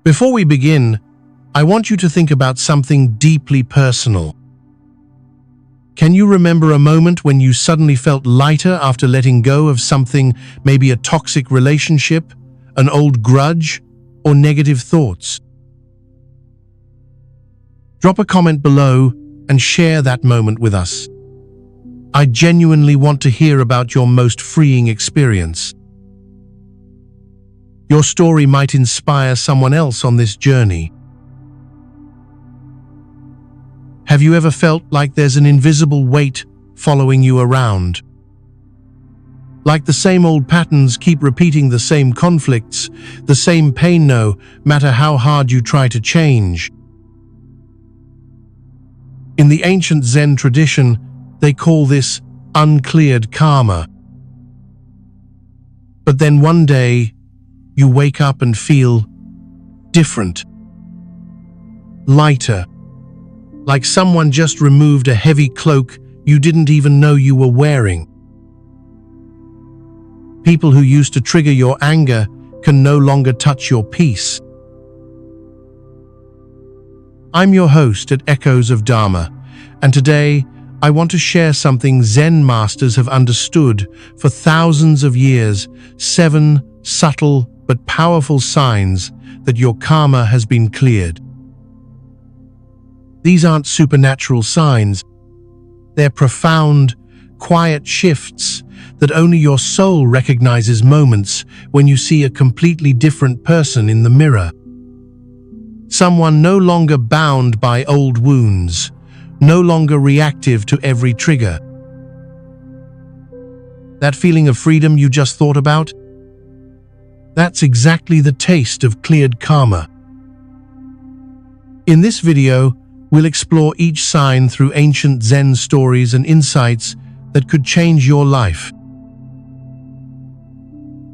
Before we begin, I want you to think about something deeply personal. Can you remember a moment when you suddenly felt lighter after letting go of something, maybe a toxic relationship, an old grudge, or negative thoughts? Drop a comment below and share that moment with us. I genuinely want to hear about your most freeing experience. Your story might inspire someone else on this journey. Have you ever felt like there's an invisible weight following you around? Like the same old patterns keep repeating, the same conflicts, the same pain, no matter how hard you try to change. In the ancient Zen tradition, they call this uncleared karma. But then one day, you wake up and feel different, lighter, like someone just removed a heavy cloak you didn't even know you were wearing. People who used to trigger your anger can no longer touch your peace. I'm your host at Echoes of Dharma, and today I want to share something Zen masters have understood for thousands of years, 7 subtle but powerful signs that your karma has been cleared. These aren't supernatural signs. They're profound, quiet shifts that only your soul recognizes, moments when you see a completely different person in the mirror. Someone no longer bound by old wounds, no longer reactive to every trigger. That feeling of freedom you just thought about? That's exactly the taste of cleared karma. In this video, we'll explore each sign through ancient Zen stories and insights that could change your life.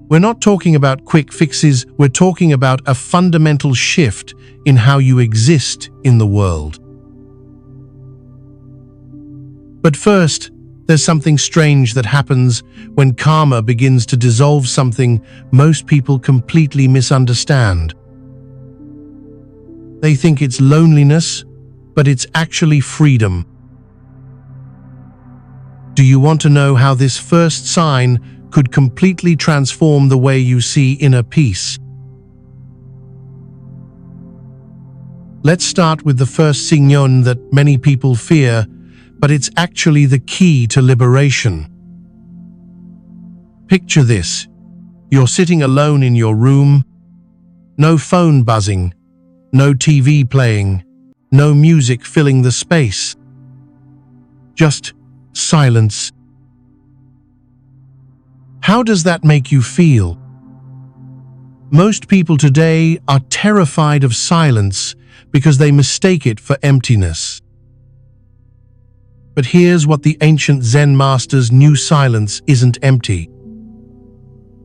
We're not talking about quick fixes, we're talking about a fundamental shift in how you exist in the world. But first, there's something strange that happens when karma begins to dissolve, something most people completely misunderstand. They think it's loneliness, but it's actually freedom. Do you want to know how this first sign could completely transform the way you see inner peace? Let's start with the first signal that many people fear, but it's actually the key to liberation. Picture this. You're sitting alone in your room, no phone buzzing, no TV playing, no music filling the space. Just silence. How does that make you feel? Most people today are terrified of silence because they mistake it for emptiness. But here's what the ancient Zen masters knew: silence isn't empty.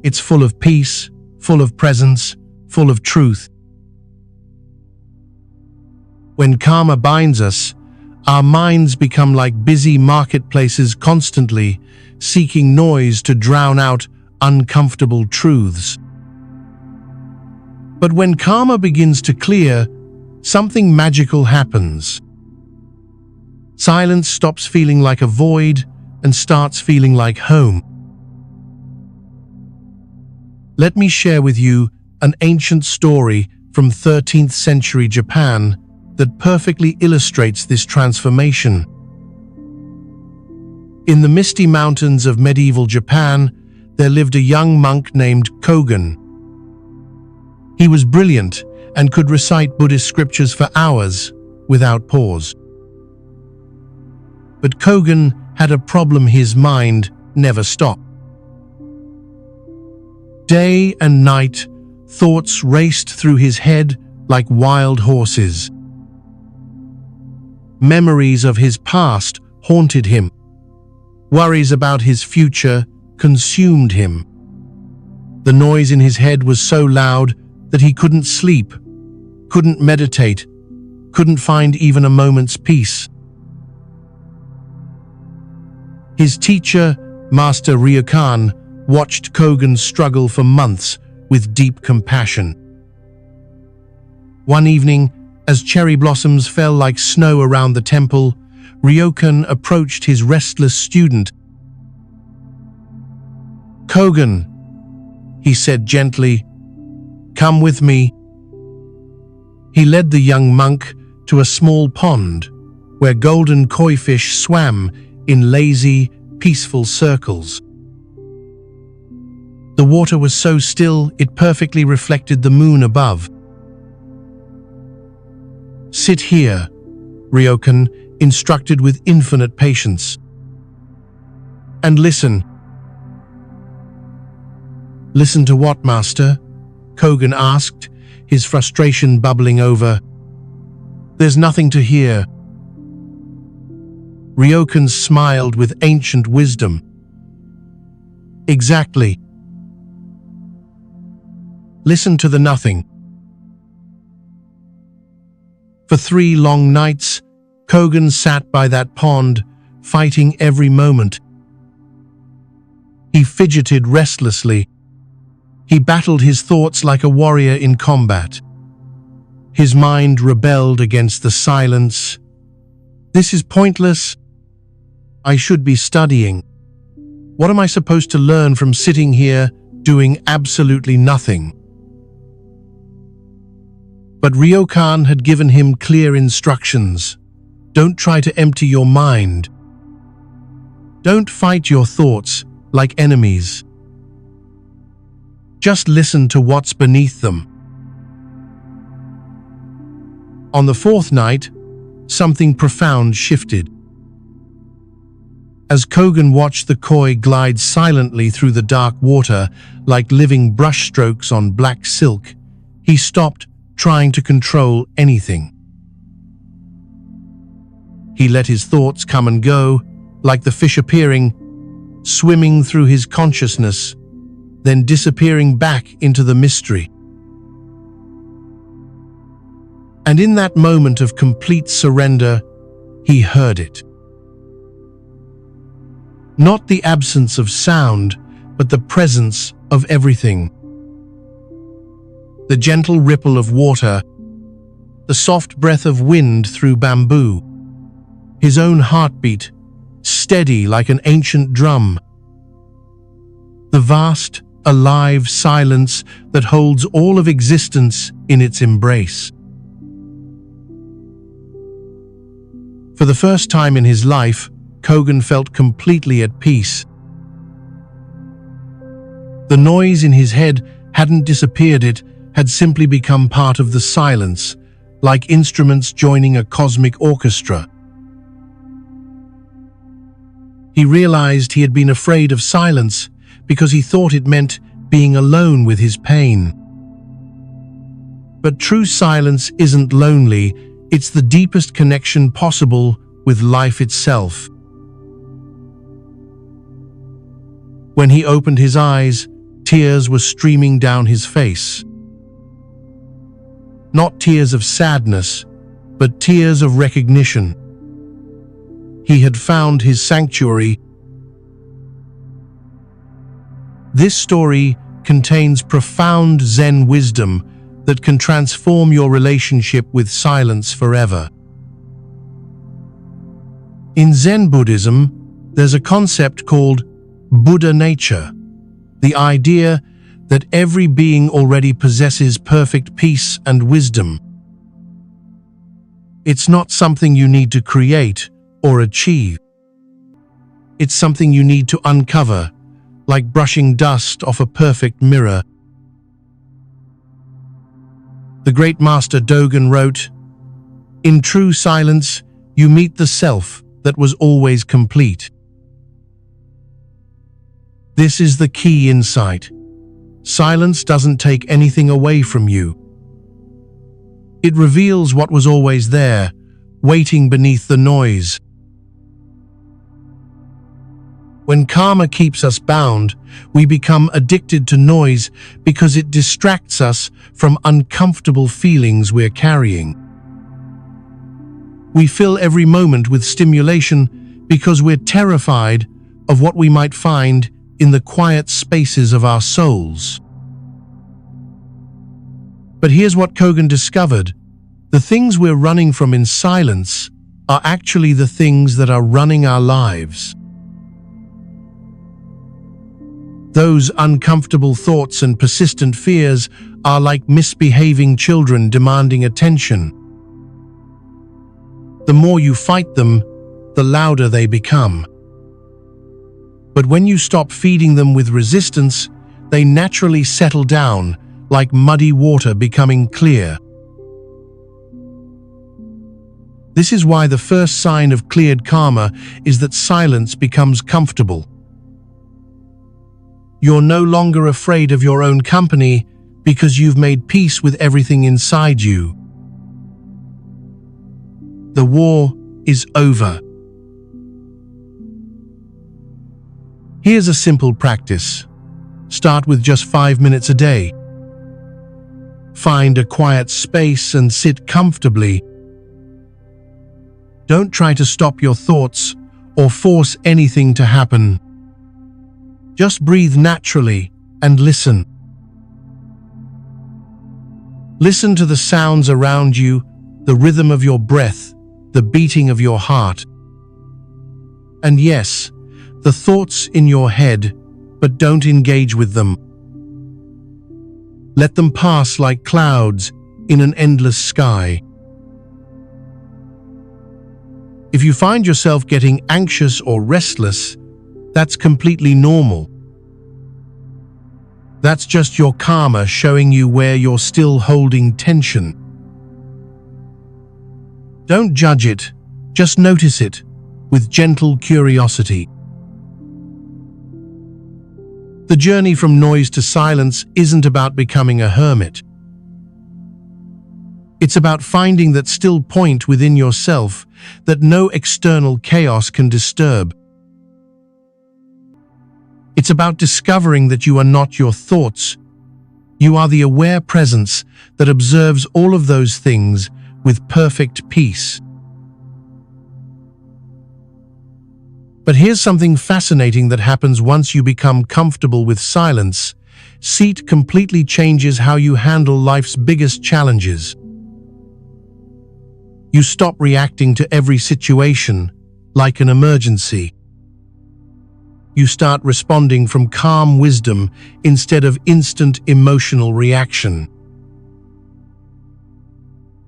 It's full of peace, full of presence, full of truth. When karma binds us, our minds become like busy marketplaces, constantly seeking noise to drown out uncomfortable truths. But when karma begins to clear, something magical happens. Silence stops feeling like a void and starts feeling like home. Let me share with you an ancient story from 13th century Japan that perfectly illustrates this transformation. In the misty mountains of medieval Japan, there lived a young monk named Kogen. He was brilliant and could recite Buddhist scriptures for hours without pause. But Kogen had a problem: his mind never stopped. Day and night, thoughts raced through his head like wild horses. Memories of his past haunted him. Worries about his future consumed him. The noise in his head was so loud that he couldn't sleep, couldn't meditate, couldn't find even a moment's peace. His teacher, Master Ryokan, watched Kogen struggle for months with deep compassion. One evening, as cherry blossoms fell like snow around the temple, Ryokan approached his restless student. "Kogen," he said gently, "come with me." He led the young monk to a small pond where golden koi fish swam in lazy, peaceful circles. The water was so still it perfectly reflected the moon above. "Sit here," Ryokan instructed with infinite patience. "And listen." "Listen to what, master?" Kogen asked, his frustration bubbling over. "There's nothing to hear." Ryokan smiled with ancient wisdom. "Exactly. Listen to the nothing." For 3 long nights, Kogen sat by that pond, fighting every moment. He fidgeted restlessly. He battled his thoughts like a warrior in combat. His mind rebelled against the silence. "This is pointless. I should be studying. What am I supposed to learn from sitting here doing absolutely nothing?" But Ryokan had given him clear instructions. Don't try to empty your mind. Don't fight your thoughts like enemies. Just listen to what's beneath them. On the 4th night, something profound shifted. As Kogen watched the koi glide silently through the dark water like living brushstrokes on black silk, he stopped trying to control anything. He let his thoughts come and go, like the fish appearing, swimming through his consciousness, then disappearing back into the mystery. And in that moment of complete surrender, he heard it. Not the absence of sound, but the presence of everything. The gentle ripple of water, the soft breath of wind through bamboo, his own heartbeat, steady like an ancient drum. The vast, alive silence that holds all of existence in its embrace. For the first time in his life, Kogen felt completely at peace. The noise in his head hadn't disappeared, it had simply become part of the silence, like instruments joining a cosmic orchestra. He realized he had been afraid of silence because he thought it meant being alone with his pain. But true silence isn't lonely, it's the deepest connection possible with life itself. When he opened his eyes, tears were streaming down his face. Not tears of sadness, but tears of recognition. He had found his sanctuary. This story contains profound Zen wisdom that can transform your relationship with silence forever. In Zen Buddhism, there's a concept called Buddha nature, the idea that every being already possesses perfect peace and wisdom. It's not something you need to create or achieve. It's something you need to uncover, like brushing dust off a perfect mirror. The great master Dogen wrote, "In true silence, you meet the self that was always complete." This is the key insight. Silence doesn't take anything away from you. It reveals what was always there, waiting beneath the noise. When karma keeps us bound, we become addicted to noise because it distracts us from uncomfortable feelings we're carrying. We fill every moment with stimulation because we're terrified of what we might find in the quiet spaces of our souls. But here's what Kogen discovered. The things we're running from in silence are actually the things that are running our lives. Those uncomfortable thoughts and persistent fears are like misbehaving children demanding attention. The more you fight them, the louder they become. But when you stop feeding them with resistance, they naturally settle down, like muddy water becoming clear. This is why the first sign of cleared karma is that silence becomes comfortable. You're no longer afraid of your own company because you've made peace with everything inside you. The war is over. Here's a simple practice. Start with just 5 minutes a day. Find a quiet space and sit comfortably. Don't try to stop your thoughts or force anything to happen. Just breathe naturally and listen. Listen to the sounds around you, the rhythm of your breath, the beating of your heart. And yes, the thoughts in your head, but don't engage with them. Let them pass like clouds in an endless sky. If you find yourself getting anxious or restless, that's completely normal. That's just your karma showing you where you're still holding tension. Don't judge it, just notice it with gentle curiosity. The journey from noise to silence isn't about becoming a hermit. It's about finding that still point within yourself that no external chaos can disturb. It's about discovering that you are not your thoughts. You are the aware presence that observes all of those things with perfect peace. But here's something fascinating that happens once you become comfortable with silence. Seat completely changes how you handle life's biggest challenges. You stop reacting to every situation like an emergency. You start responding from calm wisdom instead of instant emotional reaction.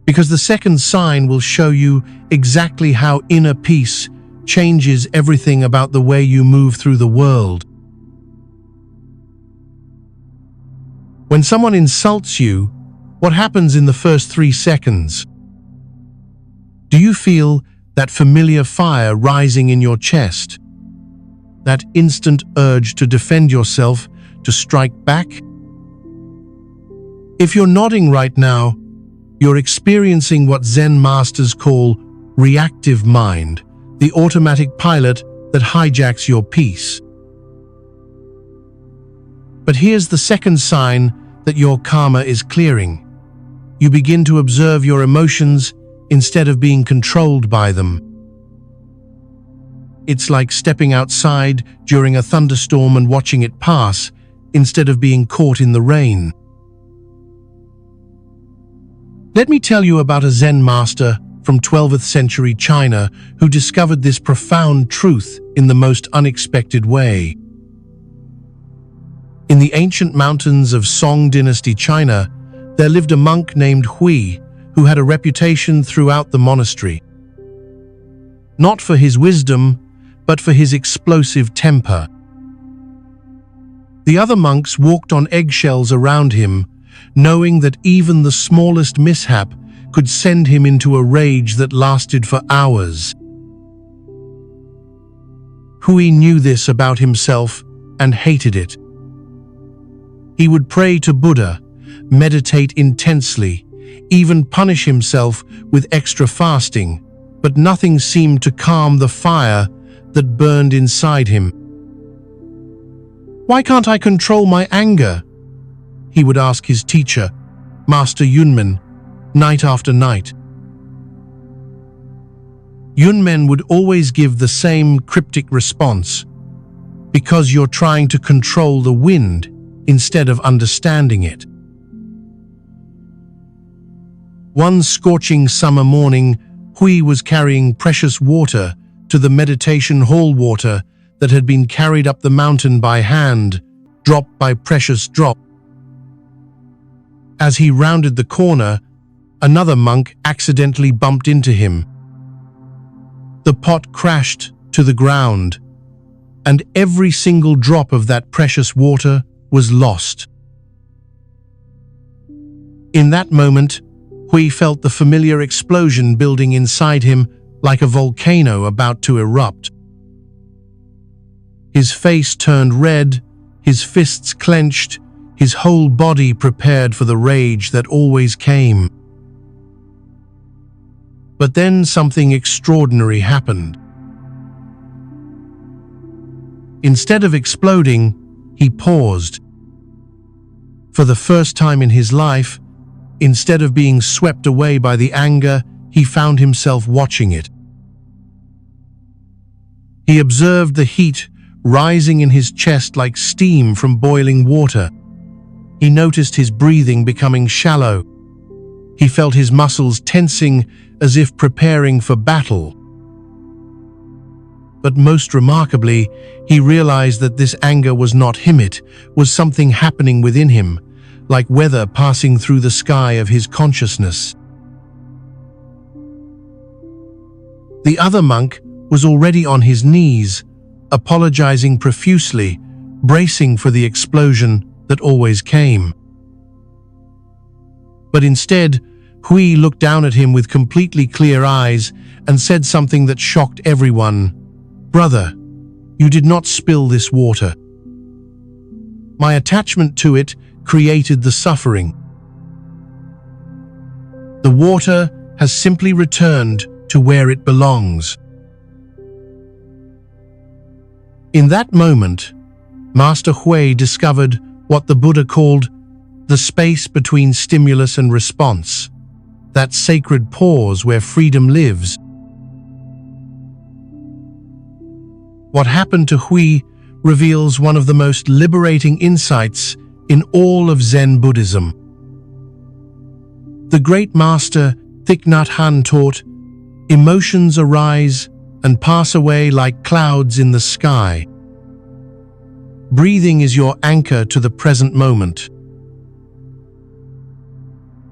Because the second sign will show you exactly how inner peace changes everything about the way you move through the world. When someone insults you, what happens in the first 3 seconds? Do you feel that familiar fire rising in your chest? That instant urge to defend yourself, to strike back? If you're nodding right now, you're experiencing what Zen masters call reactive mind, the automatic pilot that hijacks your peace. But here's the second sign that your karma is clearing. You begin to observe your emotions instead of being controlled by them. It's like stepping outside during a thunderstorm and watching it pass, instead of being caught in the rain. Let me tell you about a Zen master from 12th century China who discovered this profound truth in the most unexpected way. In the ancient mountains of Song Dynasty China, there lived a monk named Hui who had a reputation throughout the monastery. Not for his wisdom, but for his explosive temper. The other monks walked on eggshells around him, knowing that even the smallest mishap could send him into a rage that lasted for hours. Hui knew this about himself and hated it. He would pray to Buddha, meditate intensely, even punish himself with extra fasting, but nothing seemed to calm the fire that burned inside him. "Why can't I control my anger?" he would ask his teacher, Master Yunmen, night after night. Yunmen would always give the same cryptic response: "Because you're trying to control the wind instead of understanding it." One scorching summer morning, Hui was carrying precious water to the meditation hall, water that had been carried up the mountain by hand, drop by precious drop. As he rounded the corner, another monk accidentally bumped into him. The pot crashed to the ground, and every single drop of that precious water was lost. In that moment, Hui felt the familiar explosion building inside him like a volcano about to erupt. His face turned red, his fists clenched, his whole body prepared for the rage that always came. But then something extraordinary happened. Instead of exploding, he paused. For the first time in his life, instead of being swept away by the anger, he found himself watching it. He observed the heat rising in his chest like steam from boiling water. He noticed his breathing becoming shallow. He felt his muscles tensing as if preparing for battle. But most remarkably, he realized that this anger was not him, it was something happening within him, like weather passing through the sky of his consciousness. The other monk was already on his knees, apologizing profusely, bracing for the explosion that always came. But instead, Hui looked down at him with completely clear eyes and said something that shocked everyone. "Brother, you did not spill this water. My attachment to it created the suffering. The water has simply returned to where it belongs." In that moment, Master Hui discovered what the Buddha called the space between stimulus and response, that sacred pause where freedom lives. What happened to Hui reveals one of the most liberating insights in all of Zen Buddhism. The great master Thich Nhat Hanh taught, "Emotions arise and pass away like clouds in the sky. Breathing is your anchor to the present moment."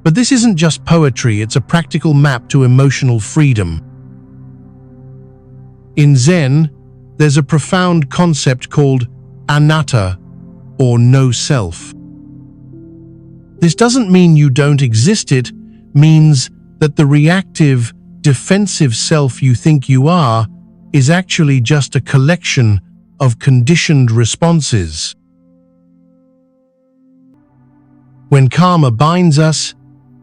But this isn't just poetry, it's a practical map to emotional freedom. In Zen, there's a profound concept called anatta, or no self. This doesn't mean you don't exist, it means that the reactive, defensive self you think you are is actually just a collection of conditioned responses. When karma binds us,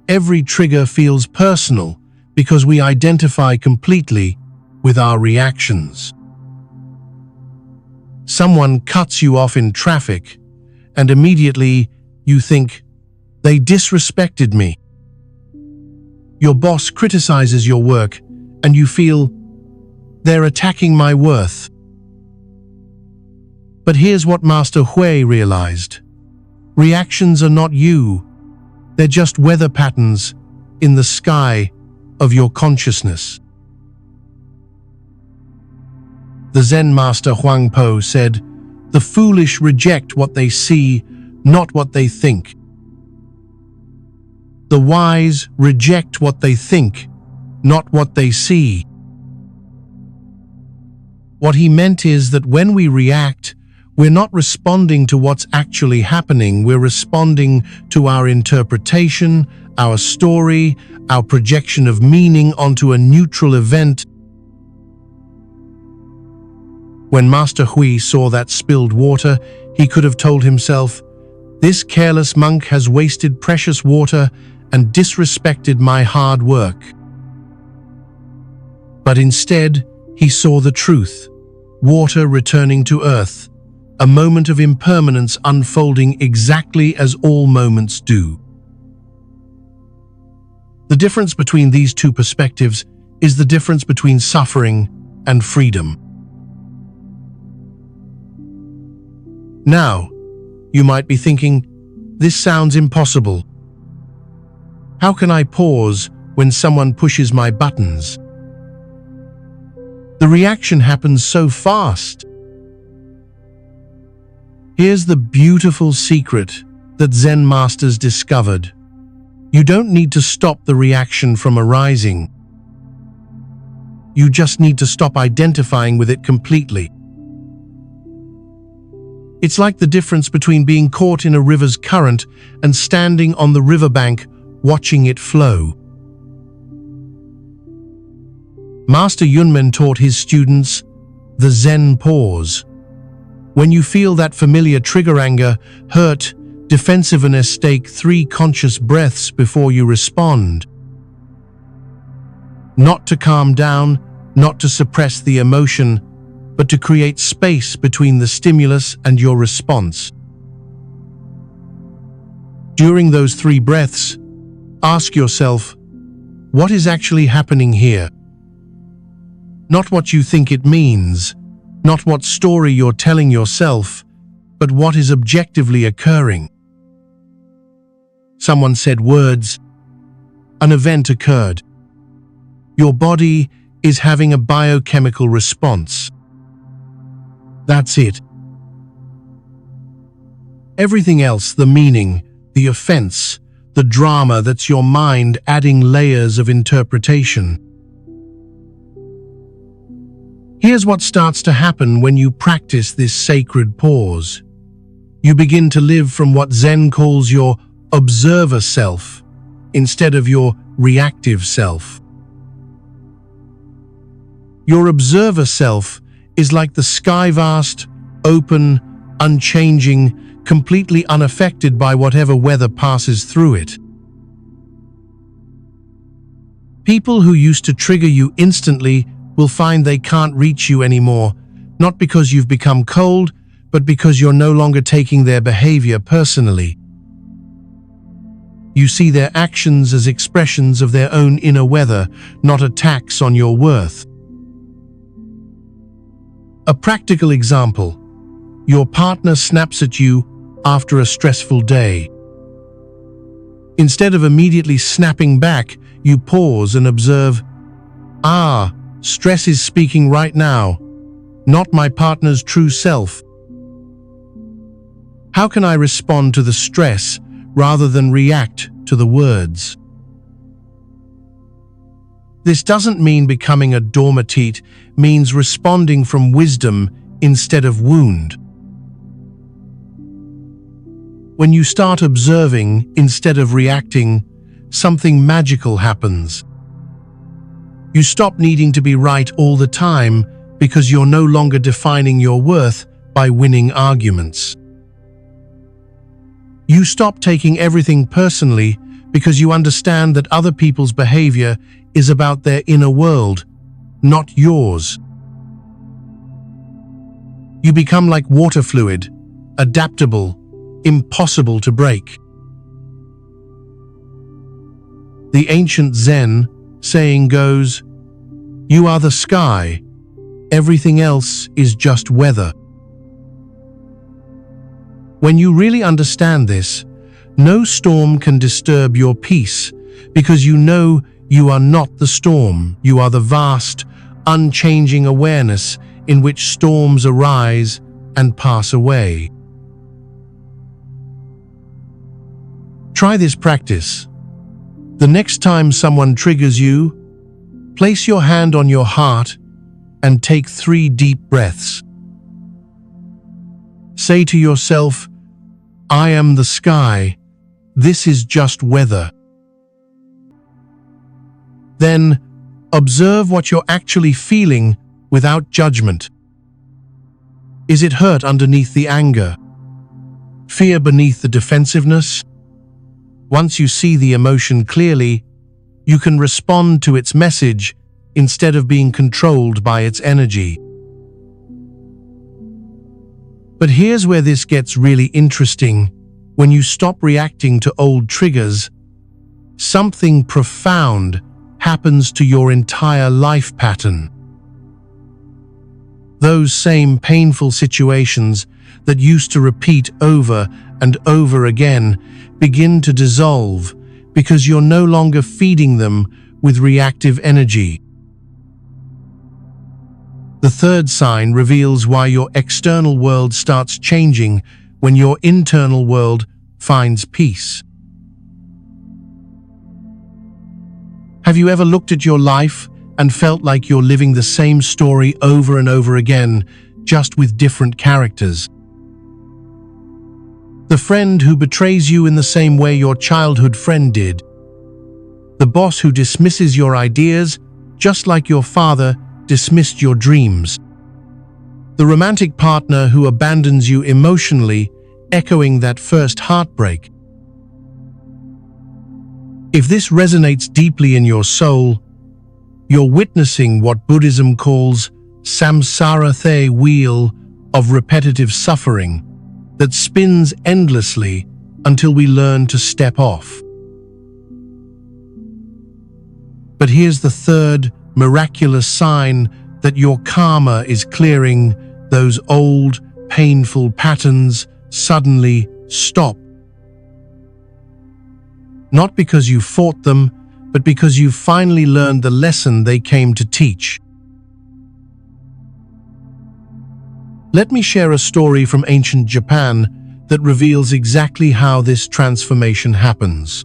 every trigger feels personal because we identify completely with our reactions. Someone cuts you off in traffic, and immediately you think, "They disrespected me." Your boss criticizes your work, and you feel, "They're attacking my worth." But here's what Master Hui realized. Reactions are not you. They're just weather patterns in the sky of your consciousness. The Zen master Huang Po said, "The foolish reject what they see, not what they think. The wise reject what they think, not what they see." What he meant is that when we react, we're not responding to what's actually happening, we're responding to our interpretation, our story, our projection of meaning onto a neutral event. When Master Hui saw that spilled water, he could have told himself, "This careless monk has wasted precious water and disrespected my hard work." But instead, he saw the truth, water returning to earth, a moment of impermanence unfolding exactly as all moments do. The difference between these two perspectives is the difference between suffering and freedom. Now, you might be thinking, this sounds impossible. How can I pause when someone pushes my buttons? The reaction happens so fast. Here's the beautiful secret that Zen masters discovered. You don't need to stop the reaction from arising. You just need to stop identifying with it completely. It's like the difference between being caught in a river's current and standing on the riverbank watching it flow. Master Yunmen taught his students the Zen pause. When you feel that familiar trigger, anger, hurt, defensiveness, take 3 conscious breaths before you respond. Not to calm down, not to suppress the emotion, but to create space between the stimulus and your response. During those 3 breaths, ask yourself, what is actually happening here? Not what you think it means, not what story you're telling yourself, but what is objectively occurring. Someone said words. An event occurred. Your body is having a biochemical response. That's it. Everything else, the meaning, the offense, the drama, that's your mind adding layers of interpretation. Here's what starts to happen when you practice this sacred pause. You begin to live from what Zen calls your observer self, instead of your reactive self. Your observer self is like the sky, vast, open, unchanging, completely unaffected by whatever weather passes through it. People who used to trigger you instantly will find they can't reach you anymore, not because you've become cold, but because you're no longer taking their behavior personally. You see their actions as expressions of their own inner weather, not attacks on your worth. A practical example: your partner snaps at you after a stressful day. Instead of immediately snapping back, you pause and observe, stress is speaking right now, not my partner's true self. How can I respond to the stress rather than react to the words? This doesn't mean becoming a dormitite, means responding from wisdom instead of wound. When you start observing instead of reacting, something magical happens. You stop needing to be right all the time because you're no longer defining your worth by winning arguments. You stop taking everything personally because you understand that other people's behavior is about their inner world, not yours. You become like water fluid, adaptable, impossible to break. The ancient Zen saying goes, "You are the sky, everything else is just weather." When you really understand this, no storm can disturb your peace, because you know you are not the storm, you are the vast, unchanging awareness in which storms arise and pass away. Try this practice. The next time someone triggers you, place your hand on your heart and take 3 deep breaths. Say to yourself, "I am the sky, this is just weather." Then, observe what you're actually feeling without judgment. Is it hurt underneath the anger? Fear beneath the defensiveness? Once you see the emotion clearly, you can respond to its message instead of being controlled by its energy. But here's where this gets really interesting. When you stop reacting to old triggers, something profound happens to your entire life pattern. Those same painful situations that used to repeat over and over again begin to dissolve because you're no longer feeding them with reactive energy. The third sign reveals why your external world starts changing when your internal world finds peace. Have you ever looked at your life and felt like you're living the same story over and over again, just with different characters? The friend who betrays you in the same way your childhood friend did. The boss who dismisses your ideas, just like your father dismissed your dreams. The romantic partner who abandons you emotionally, echoing that first heartbreak. If this resonates deeply in your soul, you're witnessing what Buddhism calls samsara, the wheel of repetitive suffering that spins endlessly until we learn to step off. But here's the third miraculous sign that your karma is clearing. Those old, painful patterns suddenly stop. Not because you fought them, but because you finally learned the lesson they came to teach. Let me share a story from ancient Japan that reveals exactly how this transformation happens.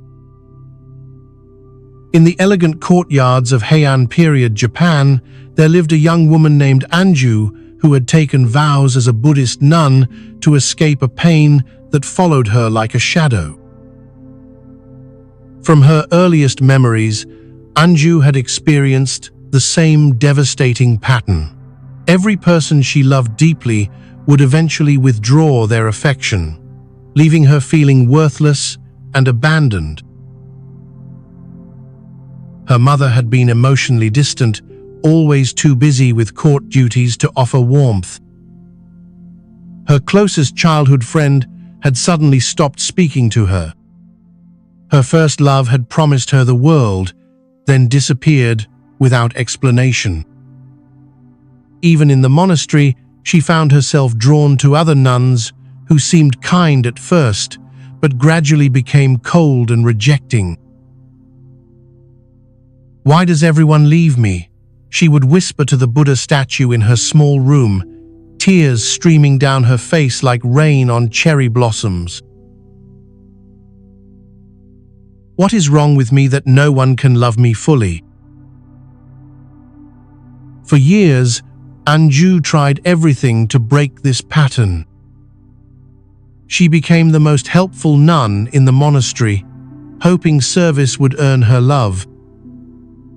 In the elegant courtyards of Heian period Japan, there lived a young woman named Anju who had taken vows as a Buddhist nun to escape a pain that followed her like a shadow. From her earliest memories, Anju had experienced the same devastating pattern. Every person she loved deeply would eventually withdraw their affection, leaving her feeling worthless and abandoned. Her mother had been emotionally distant, always too busy with court duties to offer warmth. Her closest childhood friend had suddenly stopped speaking to her. Her first love had promised her the world, then disappeared without explanation. Even in the monastery, she found herself drawn to other nuns who seemed kind at first, but gradually became cold and rejecting. "Why does everyone leave me?" she would whisper to the Buddha statue in her small room, tears streaming down her face like rain on cherry blossoms. "What is wrong with me that no one can love me fully?" For years, Anju tried everything to break this pattern. She became the most helpful nun in the monastery, hoping service would earn her love.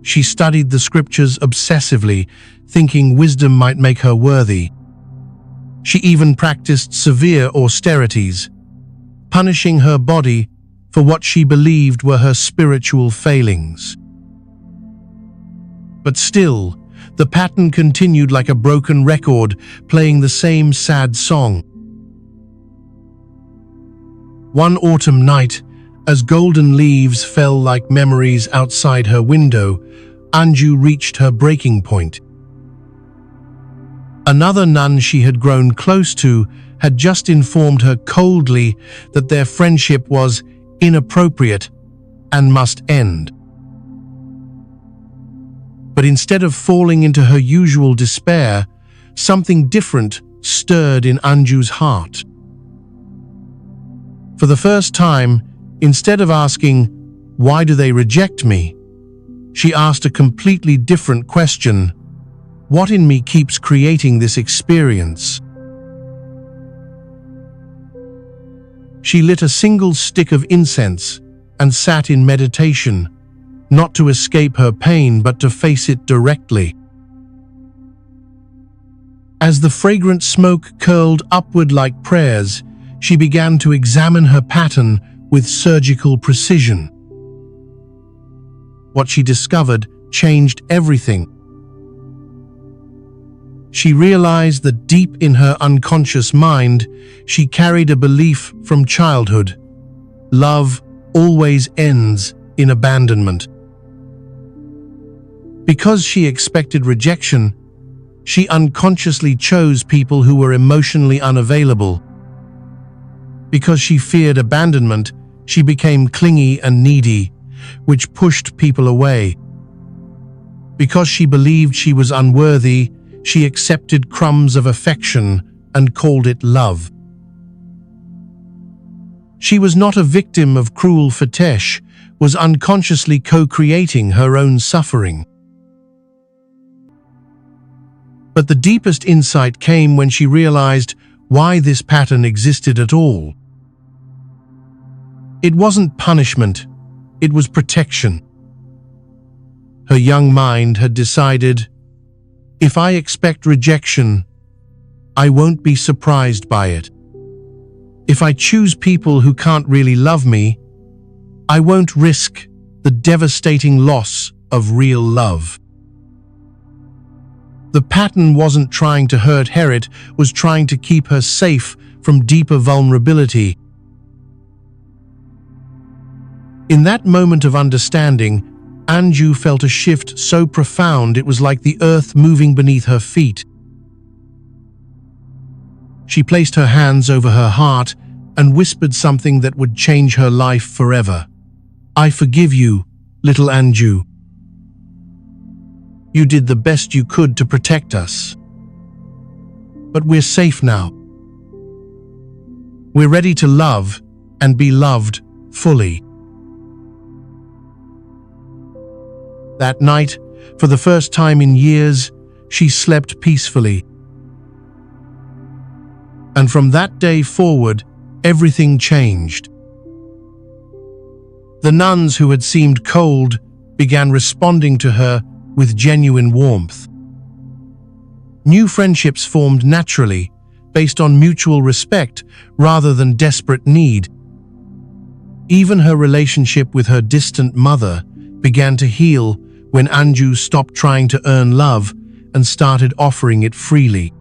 She studied the scriptures obsessively, thinking wisdom might make her worthy. She even practiced severe austerities, punishing her body for what she believed were her spiritual failings. But still, the pattern continued like a broken record, playing the same sad song. One autumn night, as golden leaves fell like memories outside her window, Anju reached her breaking point. Another nun she had grown close to had just informed her coldly that their friendship was inappropriate and must end. But instead of falling into her usual despair, something different stirred in Anju's heart. For the first time, instead of asking, "Why do they reject me?" she asked a completely different question: "What in me keeps creating this experience?" She lit a single stick of incense and sat in meditation, not to escape her pain but to face it directly. As the fragrant smoke curled upward like prayers, she began to examine her pattern with surgical precision. What she discovered changed everything. She realized that deep in her unconscious mind, she carried a belief from childhood: love always ends in abandonment. Because she expected rejection, she unconsciously chose people who were emotionally unavailable. Because she feared abandonment, she became clingy and needy, which pushed people away. Because she believed she was unworthy, she accepted crumbs of affection and called it love. She was not a victim of cruel fetish, was unconsciously co-creating her own suffering. But the deepest insight came when she realized why this pattern existed at all. It wasn't punishment, it was protection. Her young mind had decided, if I expect rejection, I won't be surprised by it. If I choose people who can't really love me, I won't risk the devastating loss of real love. The pattern wasn't trying to hurt her, it was trying to keep her safe from deeper vulnerability. In that moment of understanding, Anju felt a shift so profound it was like the earth moving beneath her feet. She placed her hands over her heart and whispered something that would change her life forever. I forgive you, little Anju. You did the best you could to protect us. But we're safe now. We're ready to love and be loved fully. That night, for the first time in years, she slept peacefully. And from that day forward, everything changed. The nuns who had seemed cold began responding to her with genuine warmth. New friendships formed naturally, based on mutual respect rather than desperate need. Even her relationship with her distant mother began to heal when Anju stopped trying to earn love and started offering it freely.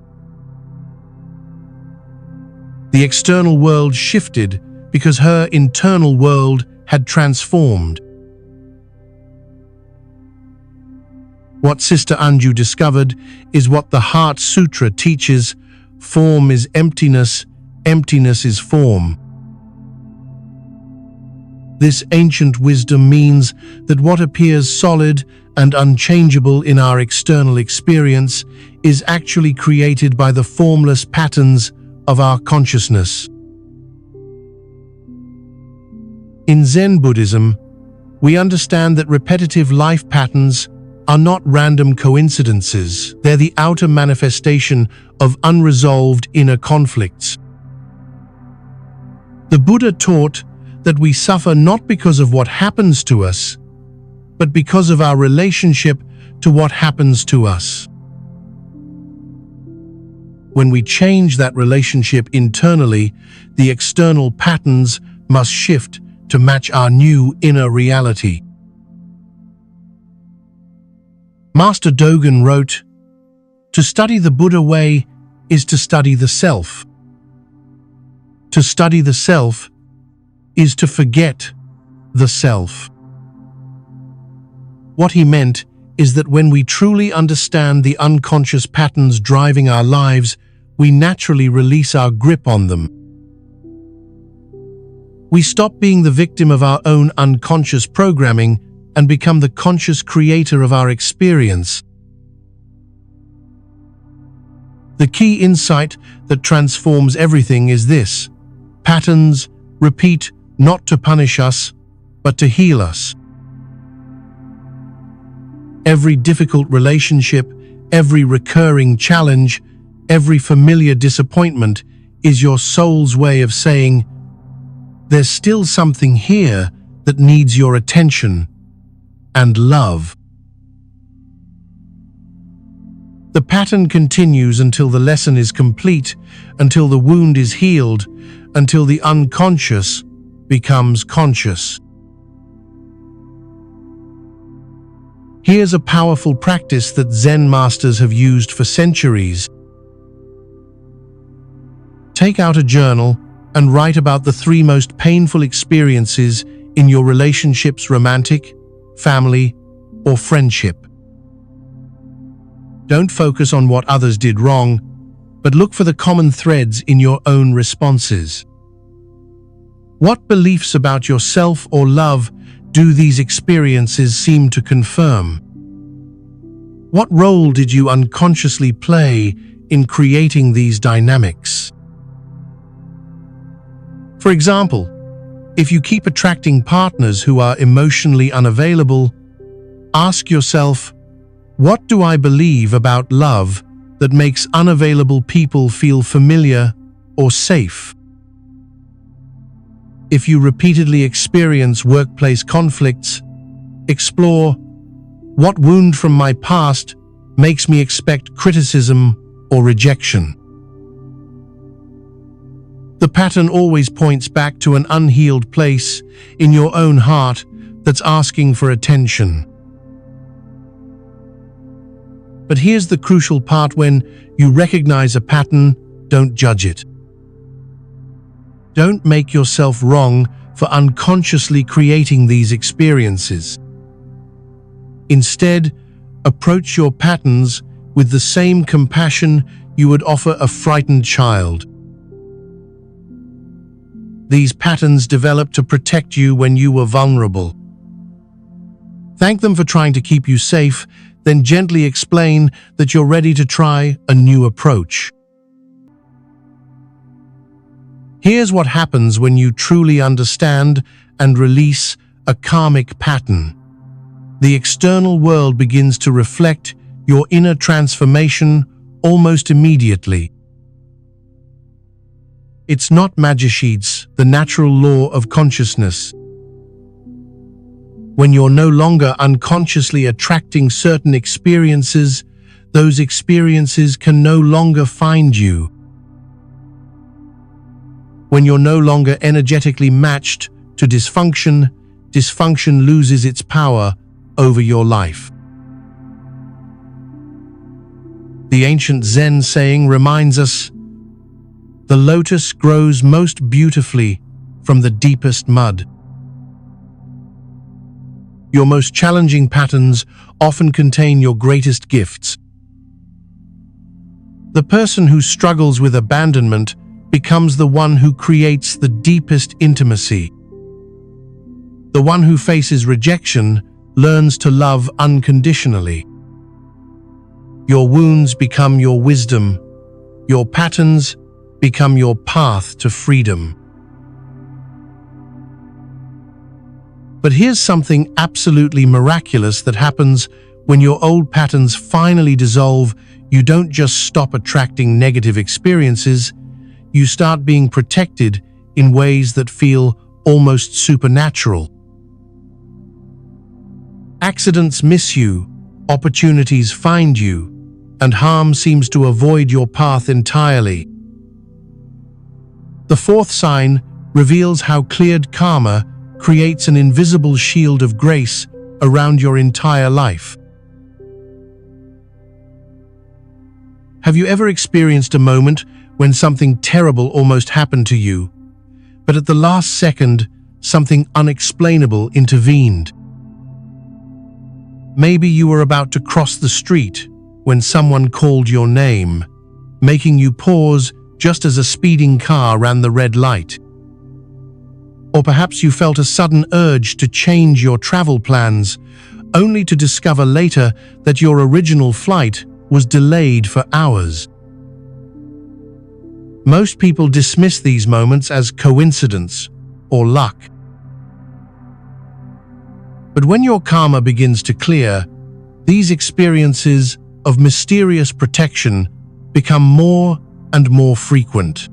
The external world shifted because her internal world had transformed. What Sister Anju discovered is what the Heart Sutra teaches: form is emptiness, emptiness is form. This ancient wisdom means that what appears solid and unchangeable in our external experience is actually created by the formless patterns of our consciousness. In Zen Buddhism, we understand that repetitive life patterns are not random coincidences. They're the outer manifestation of unresolved inner conflicts. The Buddha taught that we suffer not because of what happens to us, but because of our relationship to what happens to us. When we change that relationship internally, the external patterns must shift to match our new inner reality. Master Dogen wrote, "To study the Buddha way is to study the self. To study the self is to forget the self." What he meant is that when we truly understand the unconscious patterns driving our lives, we naturally release our grip on them. We stop being the victim of our own unconscious programming and become the conscious creator of our experience. The key insight that transforms everything is this: patterns repeat not to punish us, but to heal us. Every difficult relationship, every recurring challenge, every familiar disappointment is your soul's way of saying, there's still something here that needs your attention and love. The pattern continues until the lesson is complete, until the wound is healed, until the unconscious becomes conscious. Here's a powerful practice that Zen masters have used for centuries. Take out a journal and write about the 3 most painful experiences in your relationships: romantic, family, or friendship. Don't focus on what others did wrong, but look for the common threads in your own responses. What beliefs about yourself or love do these experiences seem to confirm? What role did you unconsciously play in creating these dynamics? For example, if you keep attracting partners who are emotionally unavailable, ask yourself, what do I believe about love that makes unavailable people feel familiar or safe? If you repeatedly experience workplace conflicts, explore, what wound from my past makes me expect criticism or rejection? The pattern always points back to an unhealed place in your own heart that's asking for attention. But here's the crucial part: when you recognize a pattern, don't judge it. Don't make yourself wrong for unconsciously creating these experiences. Instead, approach your patterns with the same compassion you would offer a frightened child. These patterns developed to protect you when you were vulnerable. Thank them for trying to keep you safe, then gently explain that you're ready to try a new approach. Here's what happens when you truly understand and release a karmic pattern. The external world begins to reflect your inner transformation almost immediately. It's not magic, the natural law of consciousness. When you're no longer unconsciously attracting certain experiences, those experiences can no longer find you. When you're no longer energetically matched to dysfunction, dysfunction loses its power over your life. The ancient Zen saying reminds us, the lotus grows most beautifully from the deepest mud. Your most challenging patterns often contain your greatest gifts. The person who struggles with abandonment becomes the one who creates the deepest intimacy. The one who faces rejection learns to love unconditionally. Your wounds become your wisdom. Your patterns become your path to freedom. But here's something absolutely miraculous that happens when your old patterns finally dissolve. You don't just stop attracting negative experiences, you start being protected in ways that feel almost supernatural. Accidents miss you, opportunities find you, and harm seems to avoid your path entirely. The fourth sign reveals how cleared karma creates an invisible shield of grace around your entire life. Have you ever experienced a moment when something terrible almost happened to you, but at the last second, something unexplainable intervened? Maybe you were about to cross the street when someone called your name, making you pause just as a speeding car ran the red light. Or perhaps you felt a sudden urge to change your travel plans, only to discover later that your original flight was delayed for hours. Most people dismiss these moments as coincidence or luck. But when your karma begins to clear, these experiences of mysterious protection become more and more frequent.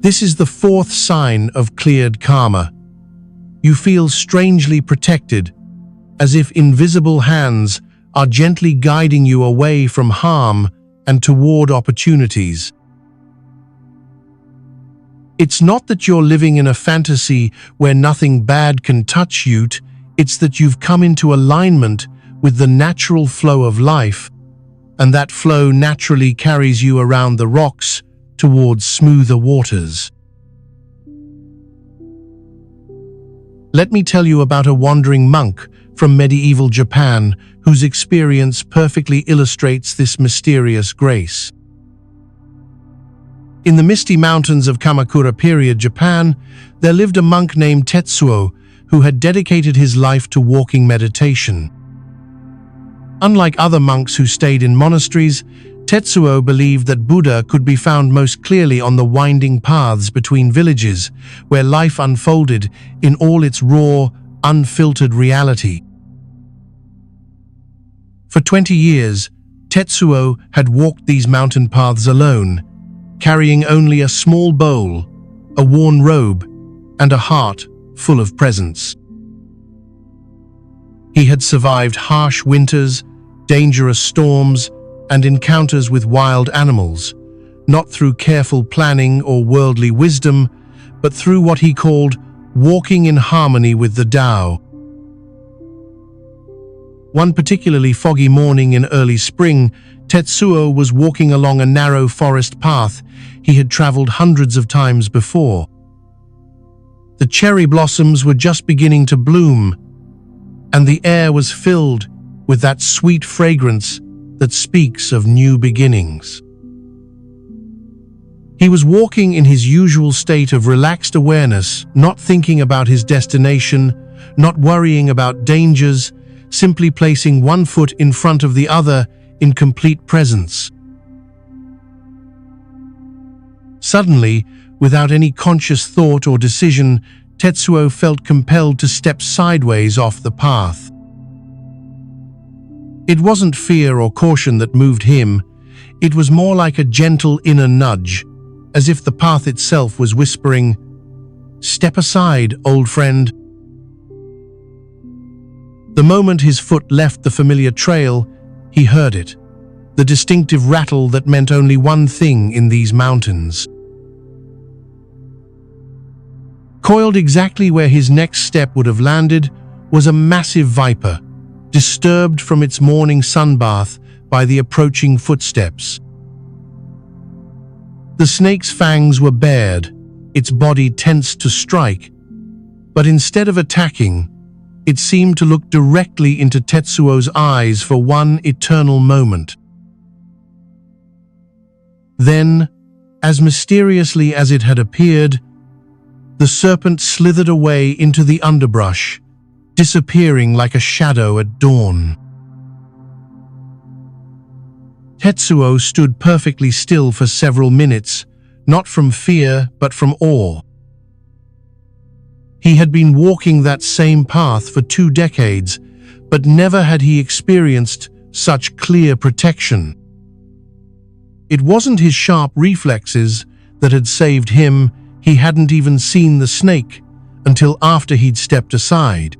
This is the fourth sign of cleared karma. You feel strangely protected, as if invisible hands are gently guiding you away from harm and toward opportunities. It's not that you're living in a fantasy where nothing bad can touch you, it's that you've come into alignment with the natural flow of life, and that flow naturally carries you around the rocks towards smoother waters. Let me tell you about a wandering monk from medieval Japan whose experience perfectly illustrates this mysterious grace. In the misty mountains of Kamakura period Japan, there lived a monk named Tetsuo who had dedicated his life to walking meditation. Unlike other monks who stayed in monasteries, Tetsuo believed that Buddha could be found most clearly on the winding paths between villages, where life unfolded in all its raw, unfiltered reality. For 20 years, Tetsuo had walked these mountain paths alone, carrying only a small bowl, a worn robe, and a heart full of presence. He had survived harsh winters, dangerous storms, and encounters with wild animals, not through careful planning or worldly wisdom, but through what he called walking in harmony with the Tao. One particularly foggy morning in early spring, Tetsuo was walking along a narrow forest path he had traveled hundreds of times before. The cherry blossoms were just beginning to bloom, and the air was filled with that sweet fragrance that speaks of new beginnings. He was walking in his usual state of relaxed awareness, not thinking about his destination, not worrying about dangers, simply placing one foot in front of the other in complete presence. Suddenly, without any conscious thought or decision, Tetsuo felt compelled to step sideways off the path. It wasn't fear or caution that moved him, it was more like a gentle inner nudge, as if the path itself was whispering, "Step aside, old friend." The moment his foot left the familiar trail, he heard it, the distinctive rattle that meant only one thing in these mountains. Coiled exactly where his next step would have landed was a massive viper, disturbed from its morning sunbath by the approaching footsteps. The snake's fangs were bared, its body tensed to strike, but instead of attacking, it seemed to look directly into Tetsuo's eyes for one eternal moment. Then, as mysteriously as it had appeared, the serpent slithered away into the underbrush, disappearing like a shadow at dawn. Tetsuo stood perfectly still for several minutes, not from fear but from awe. He had been walking that same path for 2 decades, but never had he experienced such clear protection. It wasn't his sharp reflexes that had saved him. He hadn't even seen the snake until after he'd stepped aside.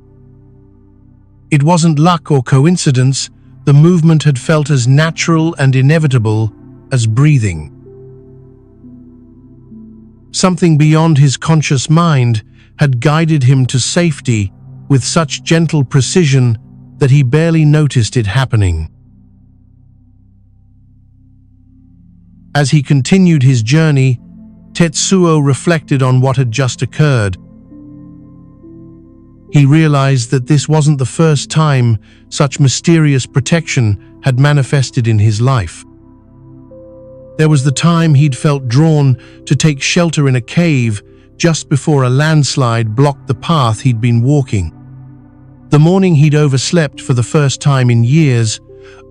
It wasn't luck or coincidence. The movement had felt as natural and inevitable as breathing. Something beyond his conscious mind had guided him to safety with such gentle precision that he barely noticed it happening. As he continued his journey, Tetsuo reflected on what had just occurred. He realized that this wasn't the first time such mysterious protection had manifested in his life. There was the time he'd felt drawn to take shelter in a cave just before a landslide blocked the path he'd been walking. The morning he'd overslept for the first time in years,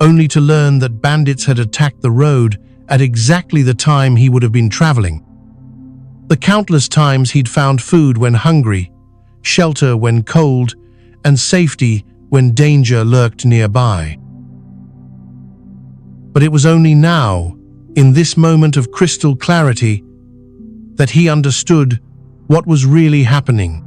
only to learn that bandits had attacked the road at exactly the time he would have been traveling. The countless times he'd found food when hungry, shelter when cold, and safety when danger lurked nearby. But it was only now, in this moment of crystal clarity, that he understood what was really happening.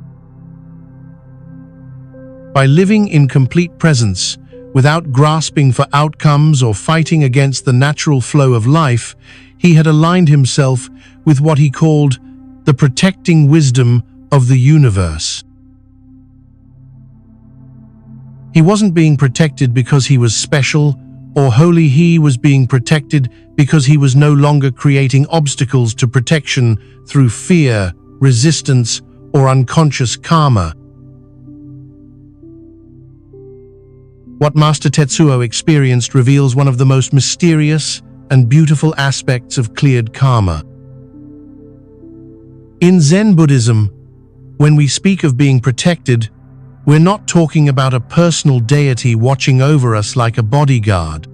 By living in complete presence, without grasping for outcomes or fighting against the natural flow of life, he had aligned himself with what he called the protecting wisdom of the universe. He wasn't being protected because he was special or holy. He was being protected because he was no longer creating obstacles to protection through fear, resistance, or unconscious karma. What Master Tetsuo experienced reveals one of the most mysterious and beautiful aspects of cleared karma. In Zen Buddhism, when we speak of being protected, we're not talking about a personal deity watching over us like a bodyguard.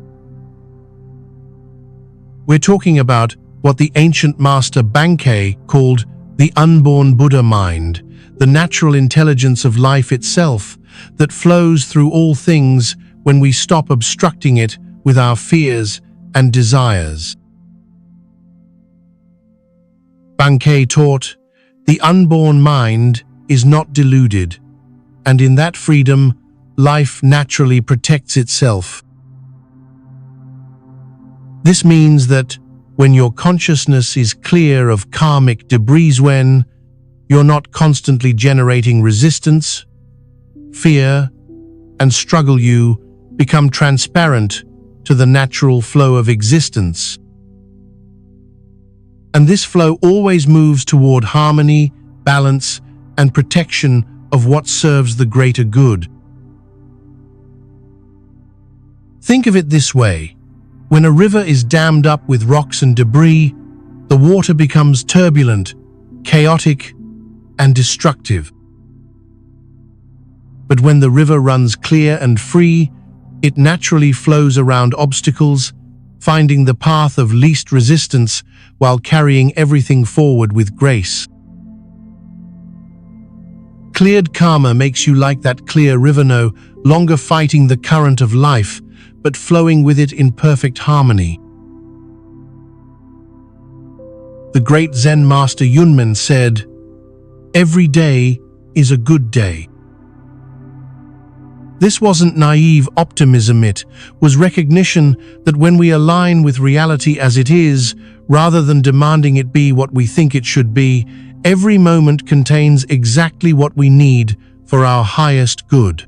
We're talking about what the ancient master Bankei called the unborn Buddha mind, the natural intelligence of life itself that flows through all things when we stop obstructing it with our fears and desires. Bankei taught, the unborn mind is not deluded, and in that freedom, life naturally protects itself. This means that when your consciousness is clear of karmic debris, when you're not constantly generating resistance, fear, and struggle, you become transparent to the natural flow of existence. And this flow always moves toward harmony, balance, and protection of what serves the greater good. Think of it this way. When a river is dammed up with rocks and debris, the water becomes turbulent, chaotic, and destructive. But when the river runs clear and free, it naturally flows around obstacles, finding the path of least resistance while carrying everything forward with grace. Cleared karma makes you like that clear river, no longer fighting the current of life, but flowing with it in perfect harmony. The great Zen master Yunmen said, "Every day is a good day." This wasn't naive optimism, it was recognition that when we align with reality as it is, rather than demanding it be what we think it should be, every moment contains exactly what we need for our highest good.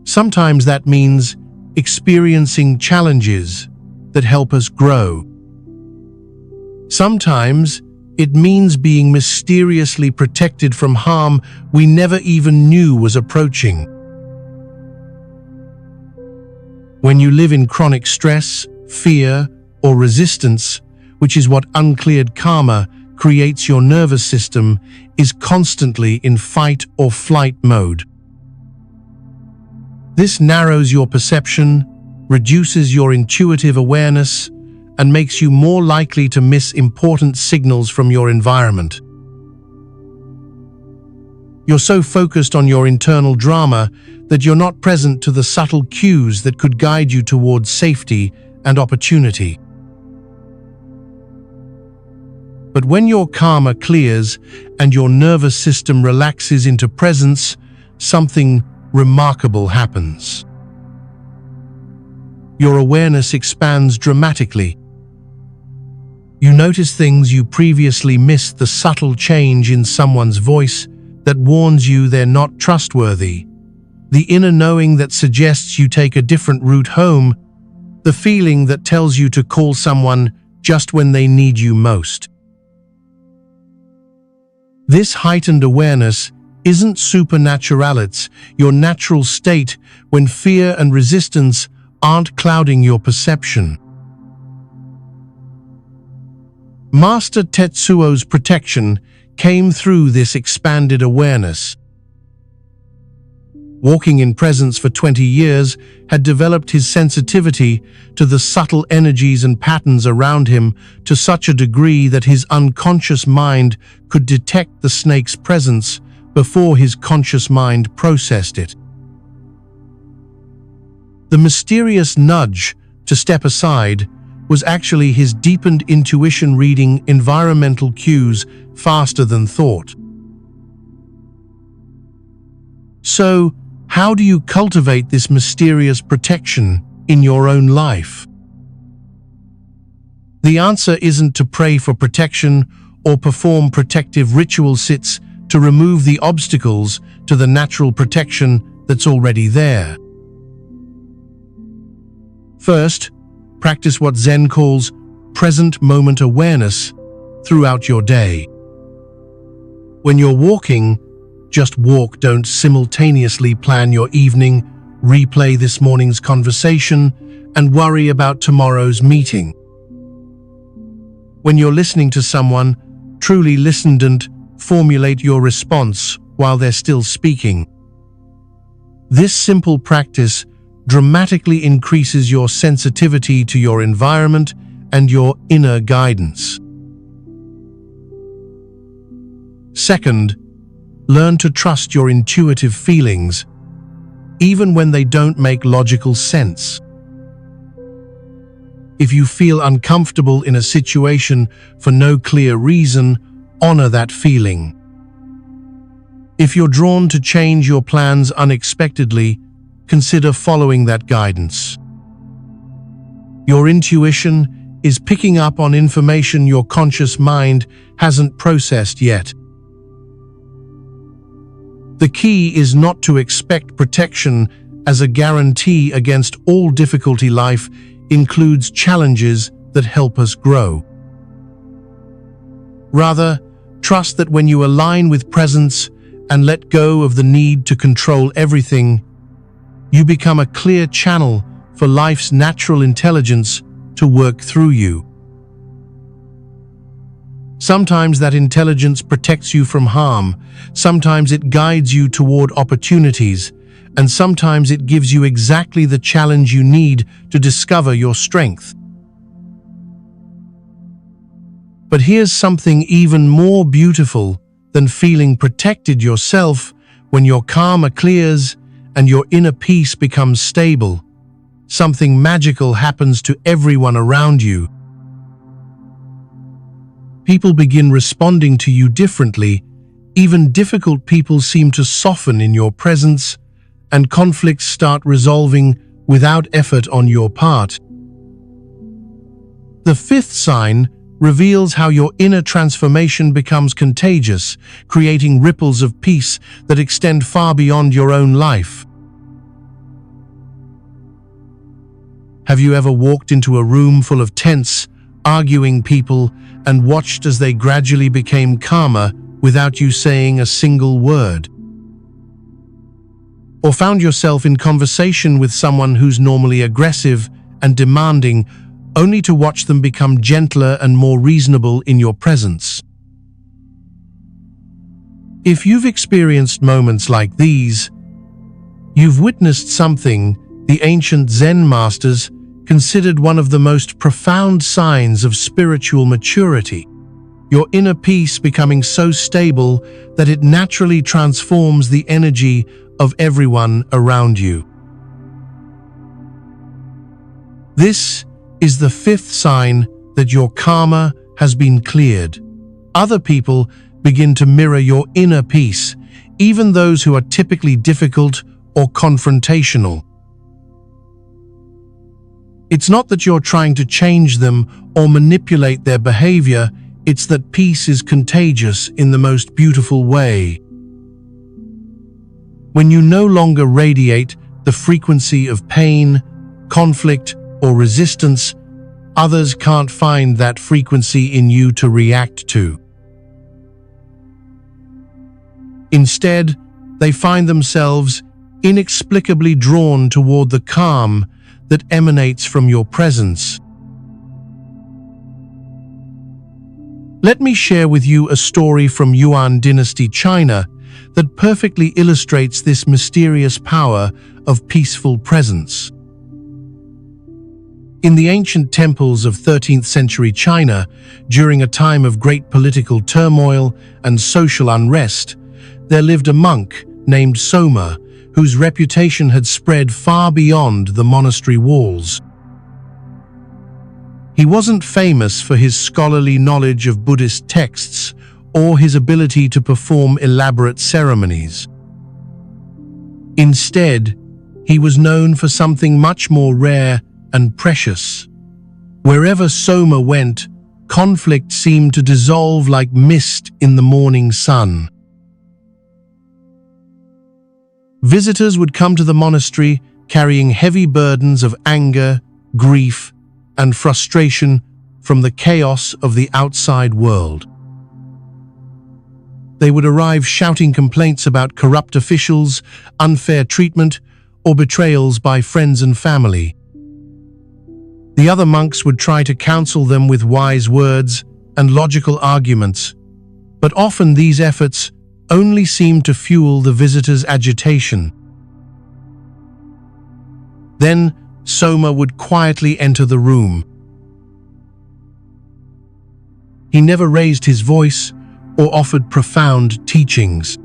Sometimes that means experiencing challenges that help us grow. Sometimes it means being mysteriously protected from harm we never even knew was approaching. When you live in chronic stress, fear, or resistance, which is what uncleared karma creates, your nervous system is constantly in fight or flight mode. This narrows your perception, reduces your intuitive awareness, and makes you more likely to miss important signals from your environment. You're so focused on your internal drama that you're not present to the subtle cues that could guide you towards safety and opportunity. But when your karma clears and your nervous system relaxes into presence, something remarkable happens. Your awareness expands dramatically. You notice things you previously missed, the subtle change in someone's voice that warns you they're not trustworthy, the inner knowing that suggests you take a different route home, the feeling that tells you to call someone just when they need you most. This heightened awareness isn't supernatural, it's your natural state when fear and resistance aren't clouding your perception. Master Tetsuo's protection came through this expanded awareness. Walking in presence for 20 years had developed his sensitivity to the subtle energies and patterns around him to such a degree that his unconscious mind could detect the snake's presence before his conscious mind processed it. The mysterious nudge to step aside was actually his deepened intuition reading environmental cues faster than thought. So, how do you cultivate this mysterious protection in your own life? The answer isn't to pray for protection or perform protective ritual sits to remove the obstacles to the natural protection that's already there. First, practice what Zen calls present moment awareness throughout your day. When you're walking, just walk. Don't simultaneously plan your evening, replay this morning's conversation, and worry about tomorrow's meeting. When you're listening to someone, truly listen and formulate your response while they're still speaking. This simple practice dramatically increases your sensitivity to your environment and your inner guidance. Second, learn to trust your intuitive feelings, even when they don't make logical sense. If you feel uncomfortable in a situation for no clear reason, honor that feeling. If you're drawn to change your plans unexpectedly, consider following that guidance. Your intuition is picking up on information your conscious mind hasn't processed yet. The key is not to expect protection as a guarantee against all difficulty. Life includes challenges that help us grow. Rather, trust that when you align with presence and let go of the need to control everything, you become a clear channel for life's natural intelligence to work through you. Sometimes that intelligence protects you from harm, sometimes it guides you toward opportunities, and sometimes it gives you exactly the challenge you need to discover your strength. But here's something even more beautiful than feeling protected yourself. When your karma clears and your inner peace becomes stable, something magical happens to everyone around you. People begin responding to you differently. Even difficult people seem to soften in your presence, and conflicts start resolving without effort on your part. The fifth sign reveals how your inner transformation becomes contagious, creating ripples of peace that extend far beyond your own life. Have you ever walked into a room full of tense, arguing people and watched as they gradually became calmer without you saying a single word? Or found yourself in conversation with someone who's normally aggressive and demanding, only to watch them become gentler and more reasonable in your presence? If you've experienced moments like these, you've witnessed something the ancient Zen masters considered one of the most profound signs of spiritual maturity. Your inner peace becoming so stable that it naturally transforms the energy of everyone around you. This is the fifth sign that your karma has been cleared. Other people begin to mirror your inner peace, even those who are typically difficult or confrontational. It's not that you're trying to change them or manipulate their behavior, it's that peace is contagious in the most beautiful way. When you no longer radiate the frequency of pain, conflict, or resistance, others can't find that frequency in you to react to. Instead, they find themselves inexplicably drawn toward the calm that emanates from your presence. Let me share with you a story from Yuan Dynasty China that perfectly illustrates this mysterious power of peaceful presence. In the ancient temples of 13th century China, during a time of great political turmoil and social unrest, there lived a monk named Soma, whose reputation had spread far beyond the monastery walls. He wasn't famous for his scholarly knowledge of Buddhist texts or his ability to perform elaborate ceremonies. Instead, he was known for something much more rare and precious. Wherever Soma went, conflict seemed to dissolve like mist in the morning sun. Visitors would come to the monastery carrying heavy burdens of anger, grief, and frustration from the chaos of the outside world. They would arrive shouting complaints about corrupt officials, unfair treatment, or betrayals by friends and family. The other monks would try to counsel them with wise words, and logical arguments, but often these efforts only seemed to fuel the visitor's agitation. Then Soma would quietly enter the room. He never raised his voice or offered profound teachings.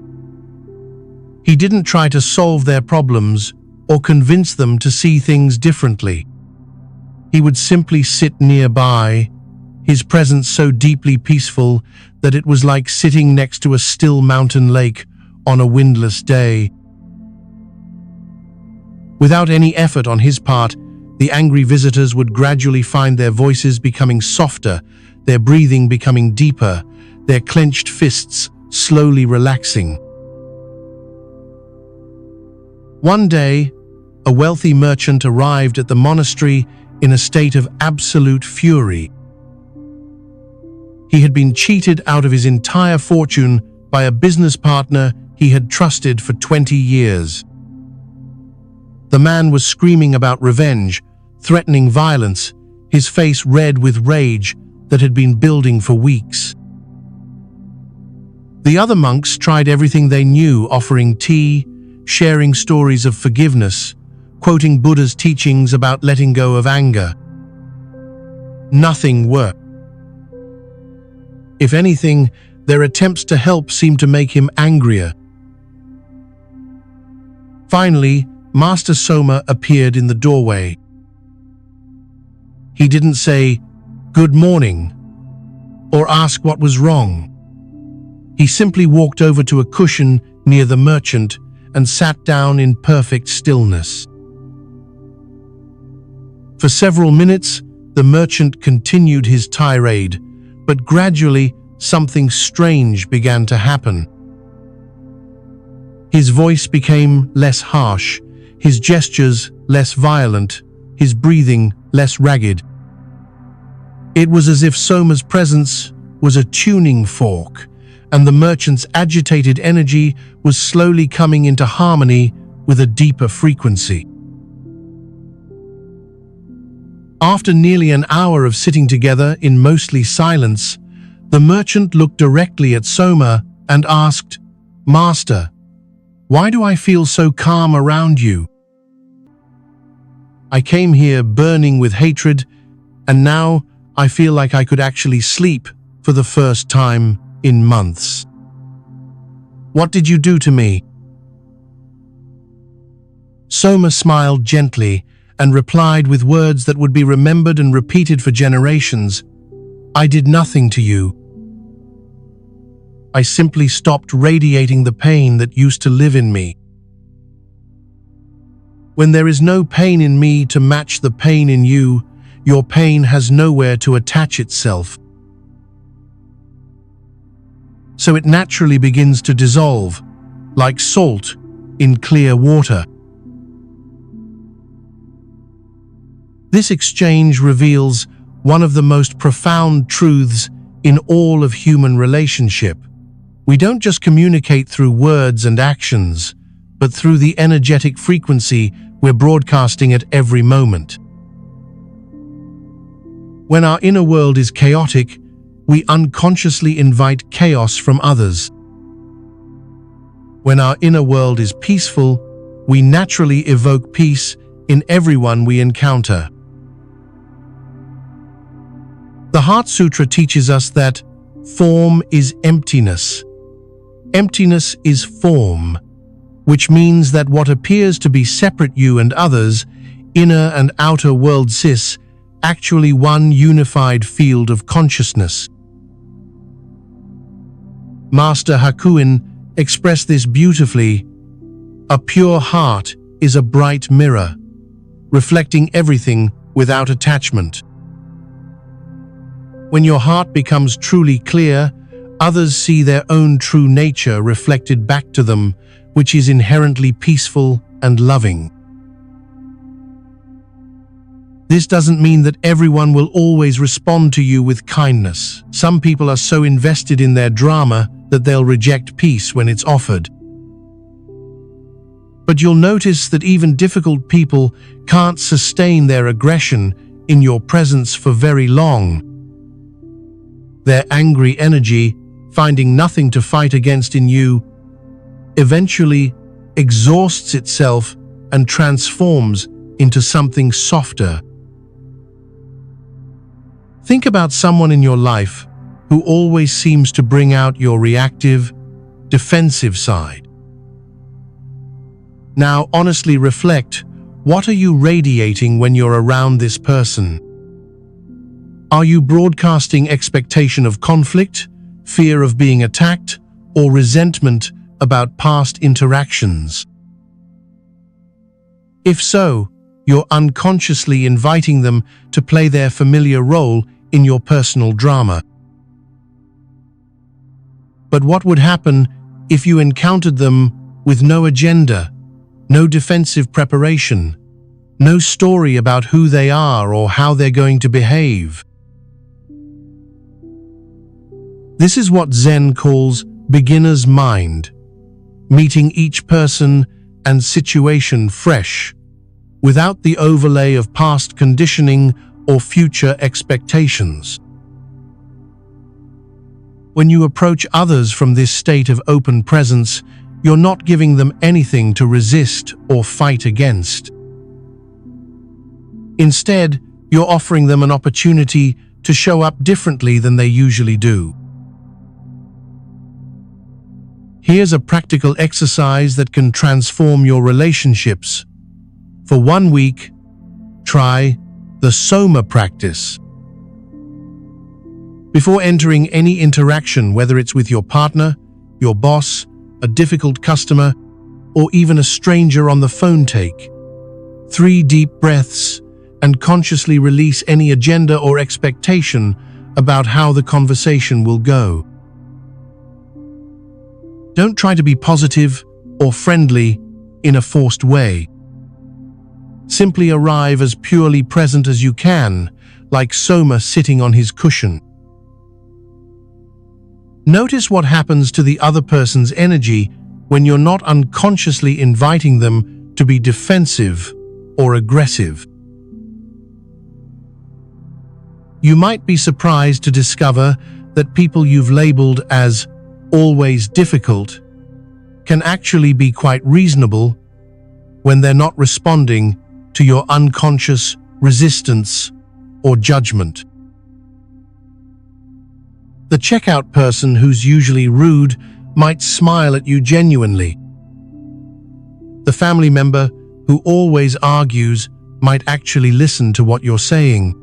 He didn't try to solve their problems or convince them to see things differently. He would simply sit nearby, his presence so deeply peaceful that it was like sitting next to a still mountain lake on a windless day. Without any effort on his part, the angry visitors would gradually find their voices becoming softer, their breathing becoming deeper, their clenched fists slowly relaxing. One day, a wealthy merchant arrived at the monastery in a state of absolute fury. He had been cheated out of his entire fortune by a business partner he had trusted for 20 years. The man was screaming about revenge, threatening violence, his face red with rage that had been building for weeks. The other monks tried everything they knew, offering tea, sharing stories of forgiveness, quoting Buddha's teachings about letting go of anger. Nothing worked. If anything, their attempts to help seemed to make him angrier. Finally, Master Soma appeared in the doorway. He didn't say, "Good morning," or ask what was wrong. He simply walked over to a cushion near the merchant and sat down in perfect stillness. For several minutes, the merchant continued his tirade, but gradually something strange began to happen. His voice became less harsh, his gestures less violent, his breathing less ragged. It was as if Soma's presence was a tuning fork, and the merchant's agitated energy was slowly coming into harmony with a deeper frequency. After nearly an hour of sitting together in mostly silence, the merchant looked directly at Soma and asked, "Master, why do I feel so calm around you? I came here burning with hatred, and now I feel like I could actually sleep for the first time in months. What did you do to me?" Soma smiled gently and replied with words that would be remembered and repeated for generations. "I did nothing to you. I simply stopped radiating the pain that used to live in me. When there is no pain in me to match the pain in you, your pain has nowhere to attach itself. So it naturally begins to dissolve, like salt in clear water." This exchange reveals one of the most profound truths in all of human relationship. We don't just communicate through words and actions, but through the energetic frequency we're broadcasting at every moment. When our inner world is chaotic, we unconsciously invite chaos from others. When our inner world is peaceful, we naturally evoke peace in everyone we encounter. The Heart Sutra teaches us that form is emptiness. Emptiness is form, which means that what appears to be separate you and others, inner and outer world actually one unified field of consciousness. Master Hakuin expressed this beautifully. A pure heart is a bright mirror, reflecting everything without attachment. When your heart becomes truly clear, others see their own true nature reflected back to them, which is inherently peaceful and loving. This doesn't mean that everyone will always respond to you with kindness. Some people are so invested in their drama that they'll reject peace when it's offered. But you'll notice that even difficult people can't sustain their aggression in your presence for very long. Their angry energy, finding nothing to fight against in you, eventually exhausts itself and transforms into something softer. Think about someone in your life who always seems to bring out your reactive, defensive side. Now, honestly reflect, what are you radiating when you're around this person? Are you broadcasting expectation of conflict, fear of being attacked, or resentment about past interactions? If so, you're unconsciously inviting them to play their familiar role in your personal drama. But what would happen if you encountered them with no agenda, no defensive preparation, no story about who they are or how they're going to behave? This is what Zen calls beginner's mind, meeting each person and situation fresh, without the overlay of past conditioning or future expectations. When you approach others from this state of open presence, you're not giving them anything to resist or fight against. Instead, you're offering them an opportunity to show up differently than they usually do. Here's a practical exercise that can transform your relationships. For 1 week, try the Soma practice. Before entering any interaction, whether it's with your partner, your boss, a difficult customer, or even a stranger on the phone, take 3 deep breaths and consciously release any agenda or expectation about how the conversation will go. Don't try to be positive or friendly in a forced way. Simply arrive as purely present as you can, like Soma sitting on his cushion. Notice what happens to the other person's energy when you're not unconsciously inviting them to be defensive or aggressive. You might be surprised to discover that people you've labeled as always difficult can actually be quite reasonable when they're not responding to your unconscious resistance or judgment. The checkout person who's usually rude might smile at you genuinely. The family member who always argues might actually listen to what you're saying.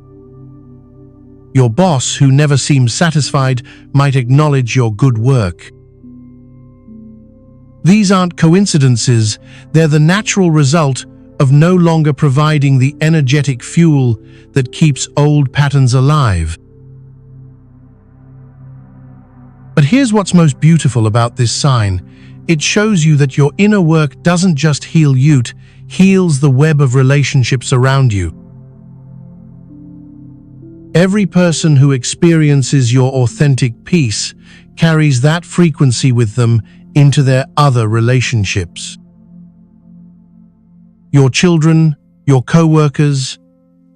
Your boss who never seems satisfied might acknowledge your good work. These aren't coincidences, they're the natural result of no longer providing the energetic fuel that keeps old patterns alive. But here's what's most beautiful about this sign. It shows you that your inner work doesn't just heal you, it heals the web of relationships around you. Every person who experiences your authentic peace carries that frequency with them into their other relationships. Your children, your co-workers,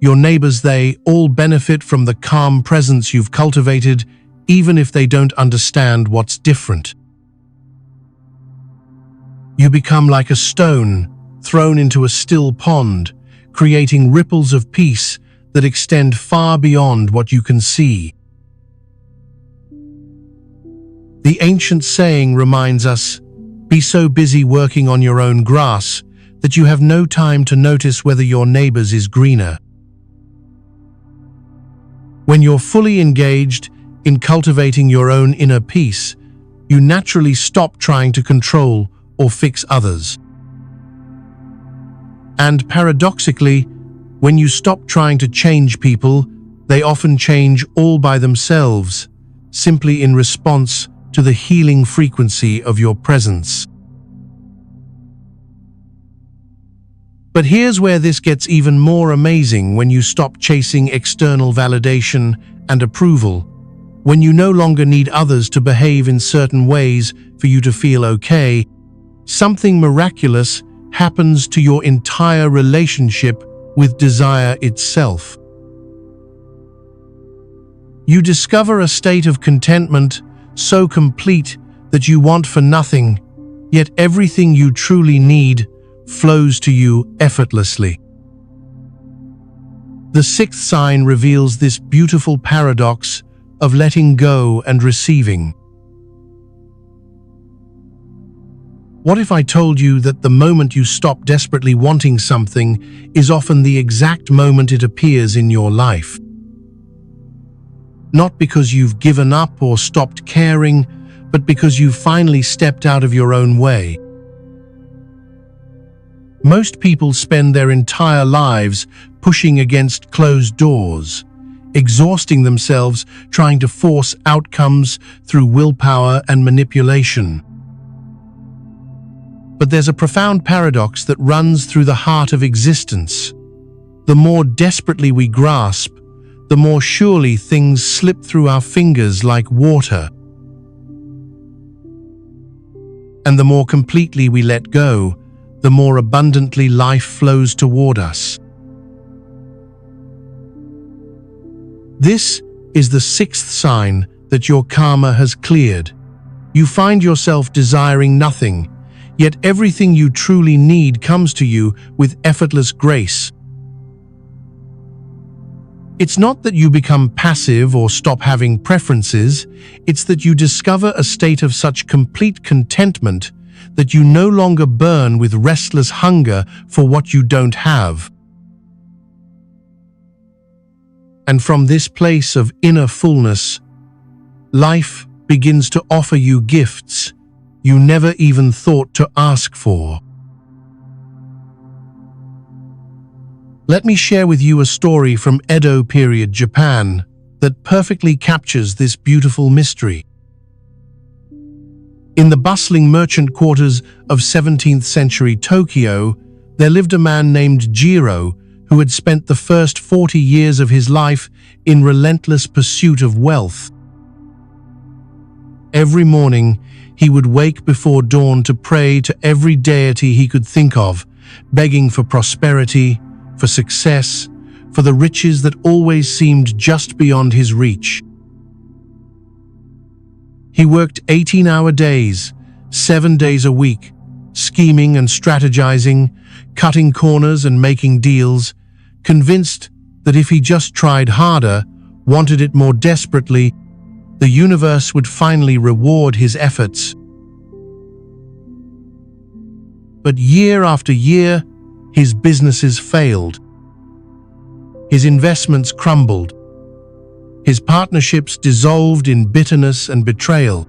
your neighbors, they all benefit from the calm presence you've cultivated, even if they don't understand what's different. You become like a stone thrown into a still pond, creating ripples of peace that extend far beyond what you can see. The ancient saying reminds us, be so busy working on your own grass that you have no time to notice whether your neighbor's is greener. When you're fully engaged in cultivating your own inner peace, you naturally stop trying to control or fix others. And paradoxically, when you stop trying to change people, they often change all by themselves, simply in response to the healing frequency of your presence. But here's where this gets even more amazing: when you stop chasing external validation and approval, when you no longer need others to behave in certain ways for you to feel okay, something miraculous happens to your entire relationship with desire itself. You discover a state of contentment so complete that you want for nothing, yet everything you truly need flows to you effortlessly. The sixth sign reveals this beautiful paradox of letting go and receiving. What if I told you that the moment you stop desperately wanting something is often the exact moment it appears in your life? Not because you've given up or stopped caring, but because you've finally stepped out of your own way. Most people spend their entire lives pushing against closed doors, exhausting themselves trying to force outcomes through willpower and manipulation. But there's a profound paradox that runs through the heart of existence. The more desperately we grasp, the more surely things slip through our fingers like water. And the more completely we let go, the more abundantly life flows toward us. This is the sixth sign that your karma has cleared. You find yourself desiring nothing, yet everything you truly need comes to you with effortless grace. It's not that you become passive or stop having preferences, it's that you discover a state of such complete contentment that you no longer burn with restless hunger for what you don't have. And from this place of inner fullness, life begins to offer you gifts you never even thought to ask for. Let me share with you a story from Edo period Japan that perfectly captures this beautiful mystery. In the bustling merchant quarters of 17th century Tokyo, there lived a man named Jiro who had spent the first 40 years of his life in relentless pursuit of wealth. Every morning, he would wake before dawn to pray to every deity he could think of, begging for prosperity, for success, for the riches that always seemed just beyond his reach. He worked 18-hour days, 7 days a week, scheming and strategizing, cutting corners and making deals, convinced that if he just tried harder, wanted it more desperately, the universe would finally reward his efforts. But year after year, his businesses failed. His investments crumbled. His partnerships dissolved in bitterness and betrayal.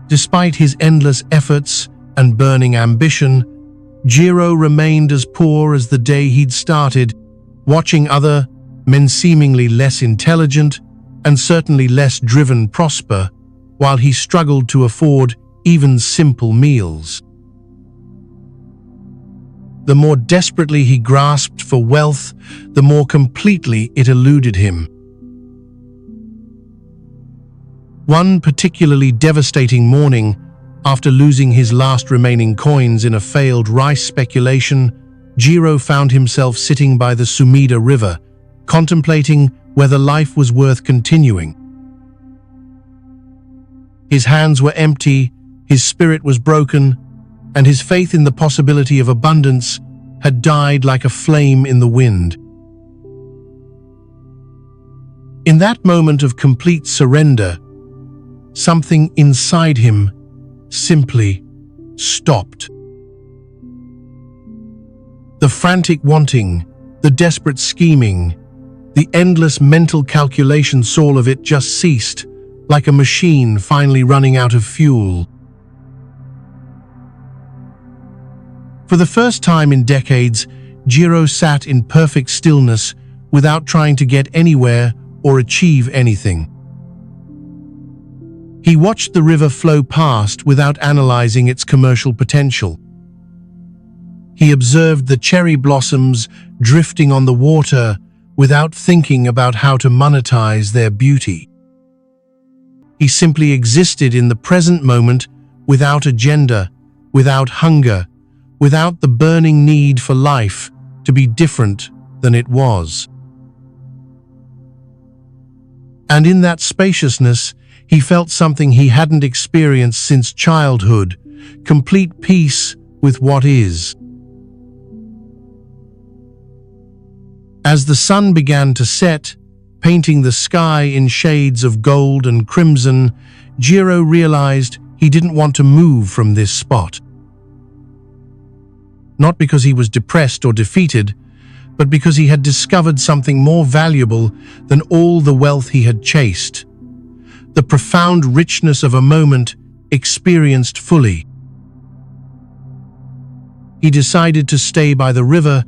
Despite his endless efforts and burning ambition, Jiro remained as poor as the day he'd started, watching other men seemingly less intelligent and certainly less driven prosper, while he struggled to afford even simple meals. The more desperately he grasped for wealth, the more completely it eluded him. One particularly devastating morning, after losing his last remaining coins in a failed rice speculation, Jiro found himself sitting by the Sumida River, contemplating whether life was worth continuing. His hands were empty, his spirit was broken, and his faith in the possibility of abundance had died like a flame in the wind. In that moment of complete surrender, something inside him simply stopped. The frantic wanting, the desperate scheming, the endless mental calculations, all of it just ceased, like a machine finally running out of fuel. For the first time in decades, Jiro sat in perfect stillness without trying to get anywhere or achieve anything. He watched the river flow past without analyzing its commercial potential. He observed the cherry blossoms drifting on the water without thinking about how to monetize their beauty. He simply existed in the present moment without agenda, without hunger, without the burning need for life to be different than it was. And in that spaciousness, he felt something he hadn't experienced since childhood, complete peace with what is. As the sun began to set, painting the sky in shades of gold and crimson, Jiro realized he didn't want to move from this spot. Not because he was depressed or defeated, but because he had discovered something more valuable than all the wealth he had chased. The profound richness of a moment experienced fully. He decided to stay by the river,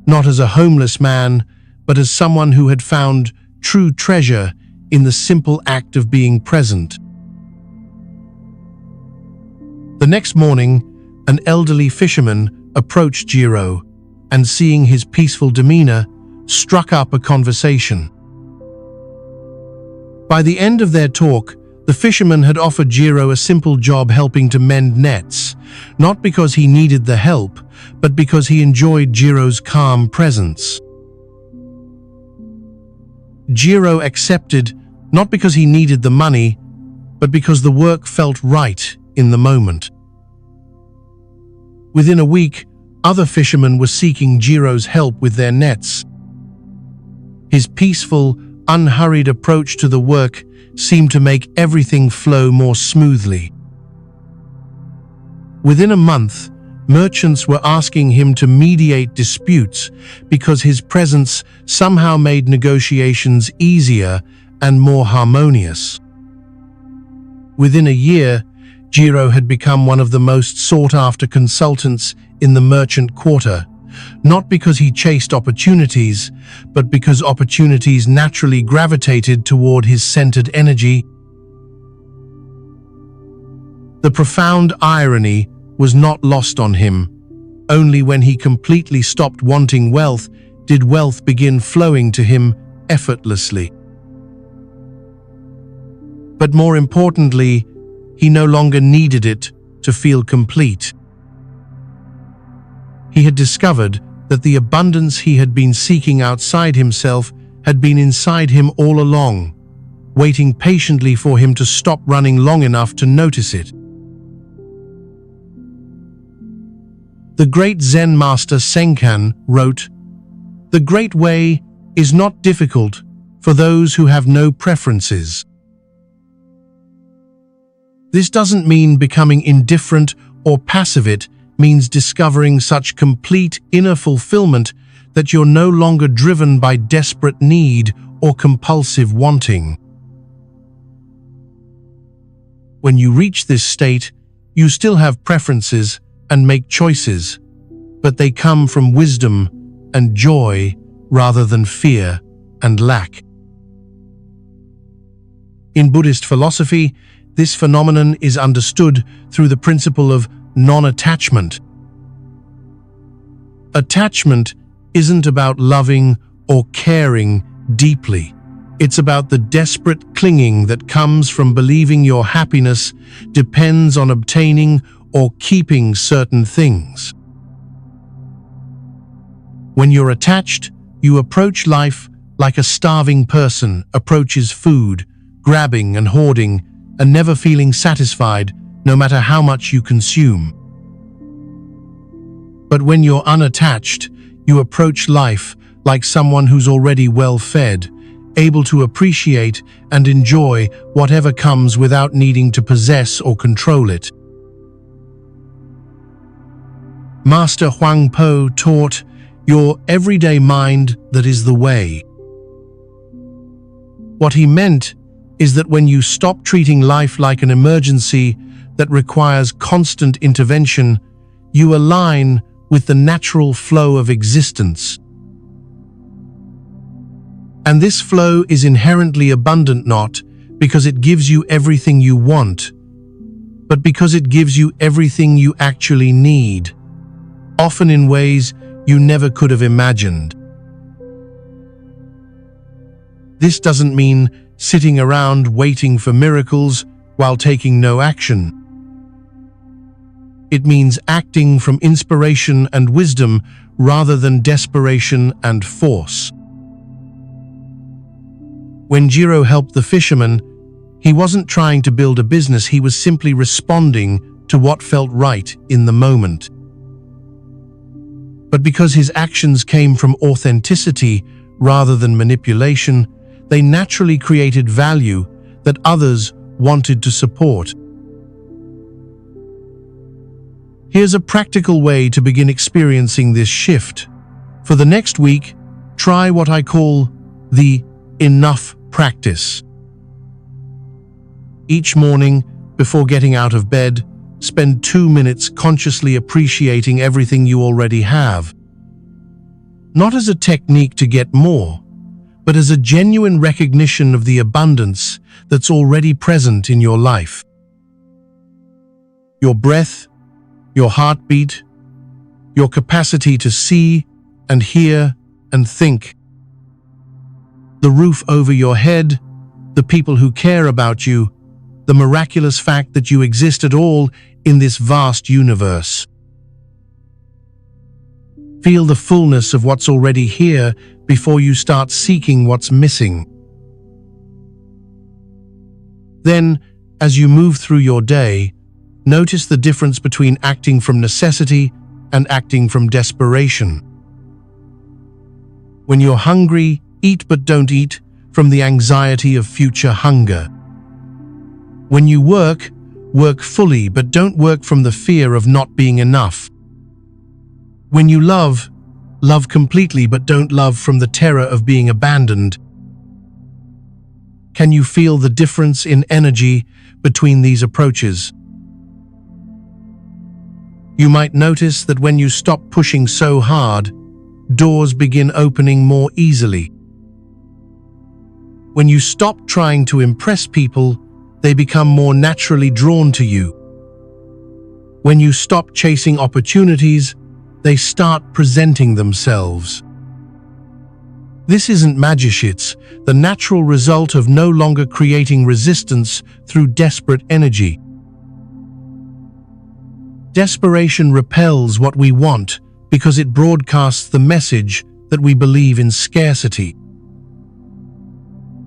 not as a homeless man, but as someone who had found true treasure in the simple act of being present. The next morning, an elderly fisherman approached Jiro and, seeing his peaceful demeanor, struck up a conversation. By the end of their talk, the fisherman had offered Jiro a simple job helping to mend nets, not because he needed the help, but because he enjoyed Jiro's calm presence. Jiro accepted, not because he needed the money, but because the work felt right in the moment. Within a week, other fishermen were seeking Jiro's help with their nets. His peaceful, unhurried approach to the work seemed to make everything flow more smoothly. Within a month, merchants were asking him to mediate disputes because his presence somehow made negotiations easier and more harmonious. Within a year, Jiro had become one of the most sought-after consultants in the merchant quarter, not because he chased opportunities, but because opportunities naturally gravitated toward his centered energy. The profound irony was not lost on him. Only when he completely stopped wanting wealth did wealth begin flowing to him effortlessly. But more importantly, he no longer needed it to feel complete. He had discovered that the abundance he had been seeking outside himself had been inside him all along, waiting patiently for him to stop running long enough to notice it. The great Zen master Senkan wrote, "The great way is not difficult for those who have no preferences." This doesn't mean becoming indifferent or passive. It means discovering such complete inner fulfillment that you're no longer driven by desperate need or compulsive wanting. When you reach this state, you still have preferences and make choices, but they come from wisdom and joy rather than fear and lack. In Buddhist philosophy, this phenomenon is understood through the principle of non-attachment. Attachment isn't about loving or caring deeply. It's about the desperate clinging that comes from believing your happiness depends on obtaining or keeping certain things. When you're attached, you approach life like a starving person approaches food, grabbing and hoarding, and never feeling satisfied no matter how much you consume. But when you're unattached, you approach life like someone who's already well-fed, able to appreciate and enjoy whatever comes without needing to possess or control it. Master Huang Po taught, "Your everyday mind that is the way." What he meant is that when you stop treating life like an emergency that requires constant intervention, you align with the natural flow of existence. And this flow is inherently abundant not because it gives you everything you want, but because it gives you everything you actually need, often in ways you never could have imagined. This doesn't mean sitting around waiting for miracles while taking no action. It means acting from inspiration and wisdom rather than desperation and force. When Jiro helped the fisherman, he wasn't trying to build a business, he was simply responding to what felt right in the moment. But because his actions came from authenticity rather than manipulation, they naturally created value that others wanted to support. Here's a practical way to begin experiencing this shift. For the next week, try what I call the enough practice. Each morning, before getting out of bed, spend 2 minutes consciously appreciating everything you already have. Not as a technique to get more, but as a genuine recognition of the abundance that's already present in your life. Your breath, your heartbeat, your capacity to see and hear and think. The roof over your head, the people who care about you, the miraculous fact that you exist at all in this vast universe. Feel the fullness of what's already here before you start seeking what's missing. Then, as you move through your day, notice the difference between acting from necessity and acting from desperation. When you're hungry, eat but don't eat from the anxiety of future hunger. When you work, work fully but don't work from the fear of not being enough. When you love, love completely but don't love from the terror of being abandoned. Can you feel the difference in energy between these approaches? You might notice that when you stop pushing so hard, doors begin opening more easily. When you stop trying to impress people, they become more naturally drawn to you. When you stop chasing opportunities, they start presenting themselves. This isn't magic, it's the natural result of no longer creating resistance through desperate energy. Desperation repels what we want because it broadcasts the message that we believe in scarcity.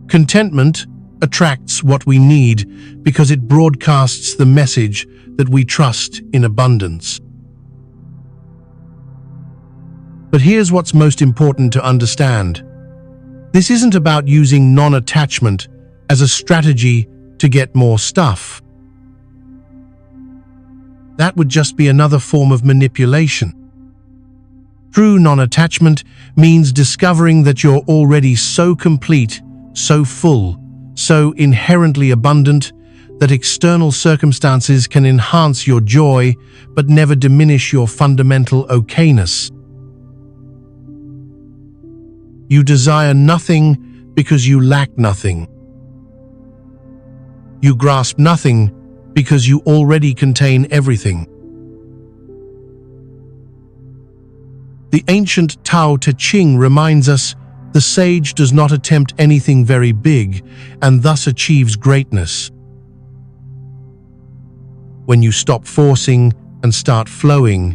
Contentment attracts what we need because it broadcasts the message that we trust in abundance. But here's what's most important to understand. This isn't about using non-attachment as a strategy to get more stuff. That would just be another form of manipulation. True non-attachment means discovering that you're already so complete, so full, so inherently abundant that external circumstances can enhance your joy but never diminish your fundamental okayness. You desire nothing because you lack nothing. You grasp nothing because you already contain everything. The ancient Tao Te Ching reminds us the sage does not attempt anything very big and thus achieves greatness. When you stop forcing and start flowing,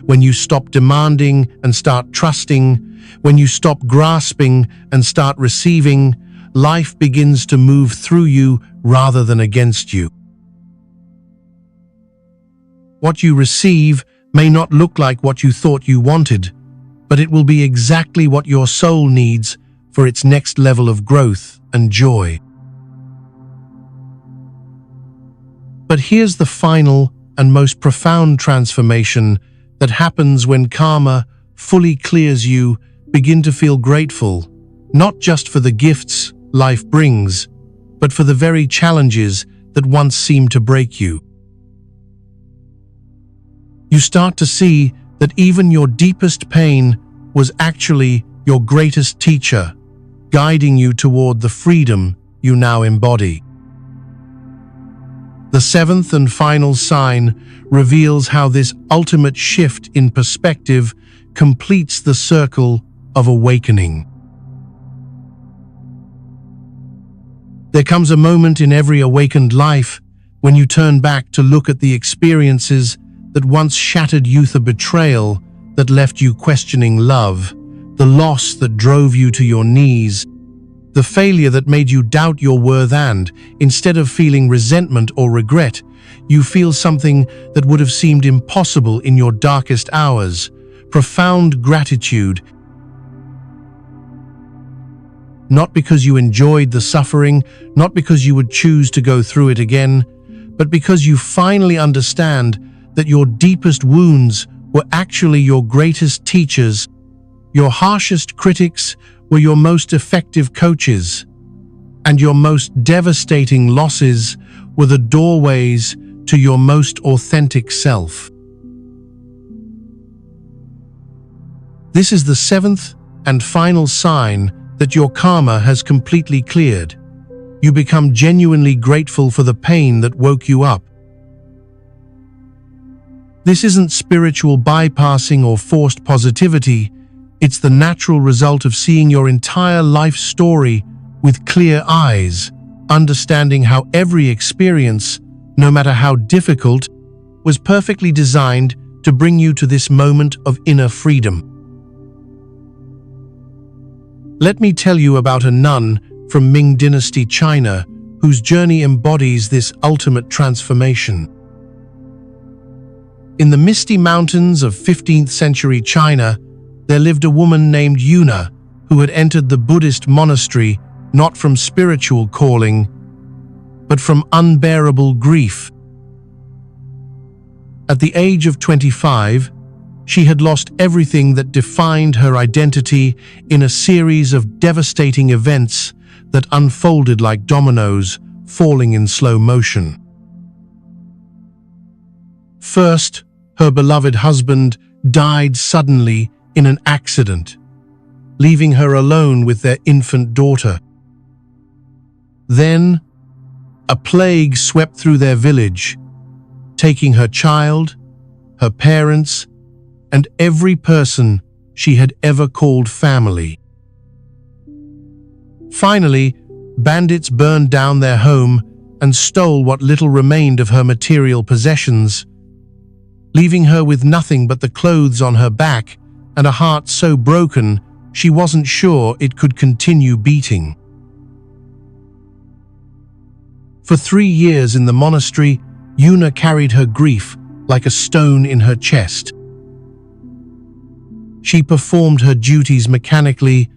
when you stop demanding and start trusting, when you stop grasping and start receiving, life begins to move through you rather than against you. What you receive may not look like what you thought you wanted, but it will be exactly what your soul needs for its next level of growth and joy. But here's the final and most profound transformation that happens when karma fully clears you. Begin to feel grateful, not just for the gifts life brings, but for the very challenges that once seemed to break you. You start to see that even your deepest pain was actually your greatest teacher, guiding you toward the freedom you now embody. The seventh and final sign reveals how this ultimate shift in perspective completes the circle of awakening. There comes a moment in every awakened life when you turn back to look at the experiences that once shattered you, the betrayal that left you questioning love, the loss that drove you to your knees, The failure that made you doubt your worth, and, instead of feeling resentment or regret, you feel something that would have seemed impossible in your darkest hours: profound gratitude. Not because you enjoyed the suffering, not because you would choose to go through it again, but because you finally understand that your deepest wounds were actually your greatest teachers. Your harshest critics were your most effective coaches, and your most devastating losses were the doorways to your most authentic self. This is the seventh and final sign that your karma has completely cleared. You become genuinely grateful for the pain that woke you up. This isn't spiritual bypassing or forced positivity. It's the natural result of seeing your entire life story with clear eyes, understanding how every experience, no matter how difficult, was perfectly designed to bring you to this moment of inner freedom. Let me tell you about a nun from Ming Dynasty China whose journey embodies this ultimate transformation. In the misty mountains of 15th century China, there lived a woman named Yuna who had entered the Buddhist monastery not from spiritual calling, but from unbearable grief. At the age of 25, she had lost everything that defined her identity in a series of devastating events that unfolded like dominoes falling in slow motion. First, her beloved husband died suddenly in an accident, leaving her alone with their infant daughter. Then, a plague swept through their village, taking her child, her parents, and every person she had ever called family. Finally, bandits burned down their home and stole what little remained of her material possessions, leaving her with nothing but the clothes on her back and a heart so broken she wasn't sure it could continue beating. For 3 years in the monastery, Yuna carried her grief like a stone in her chest. She performed her duties mechanically,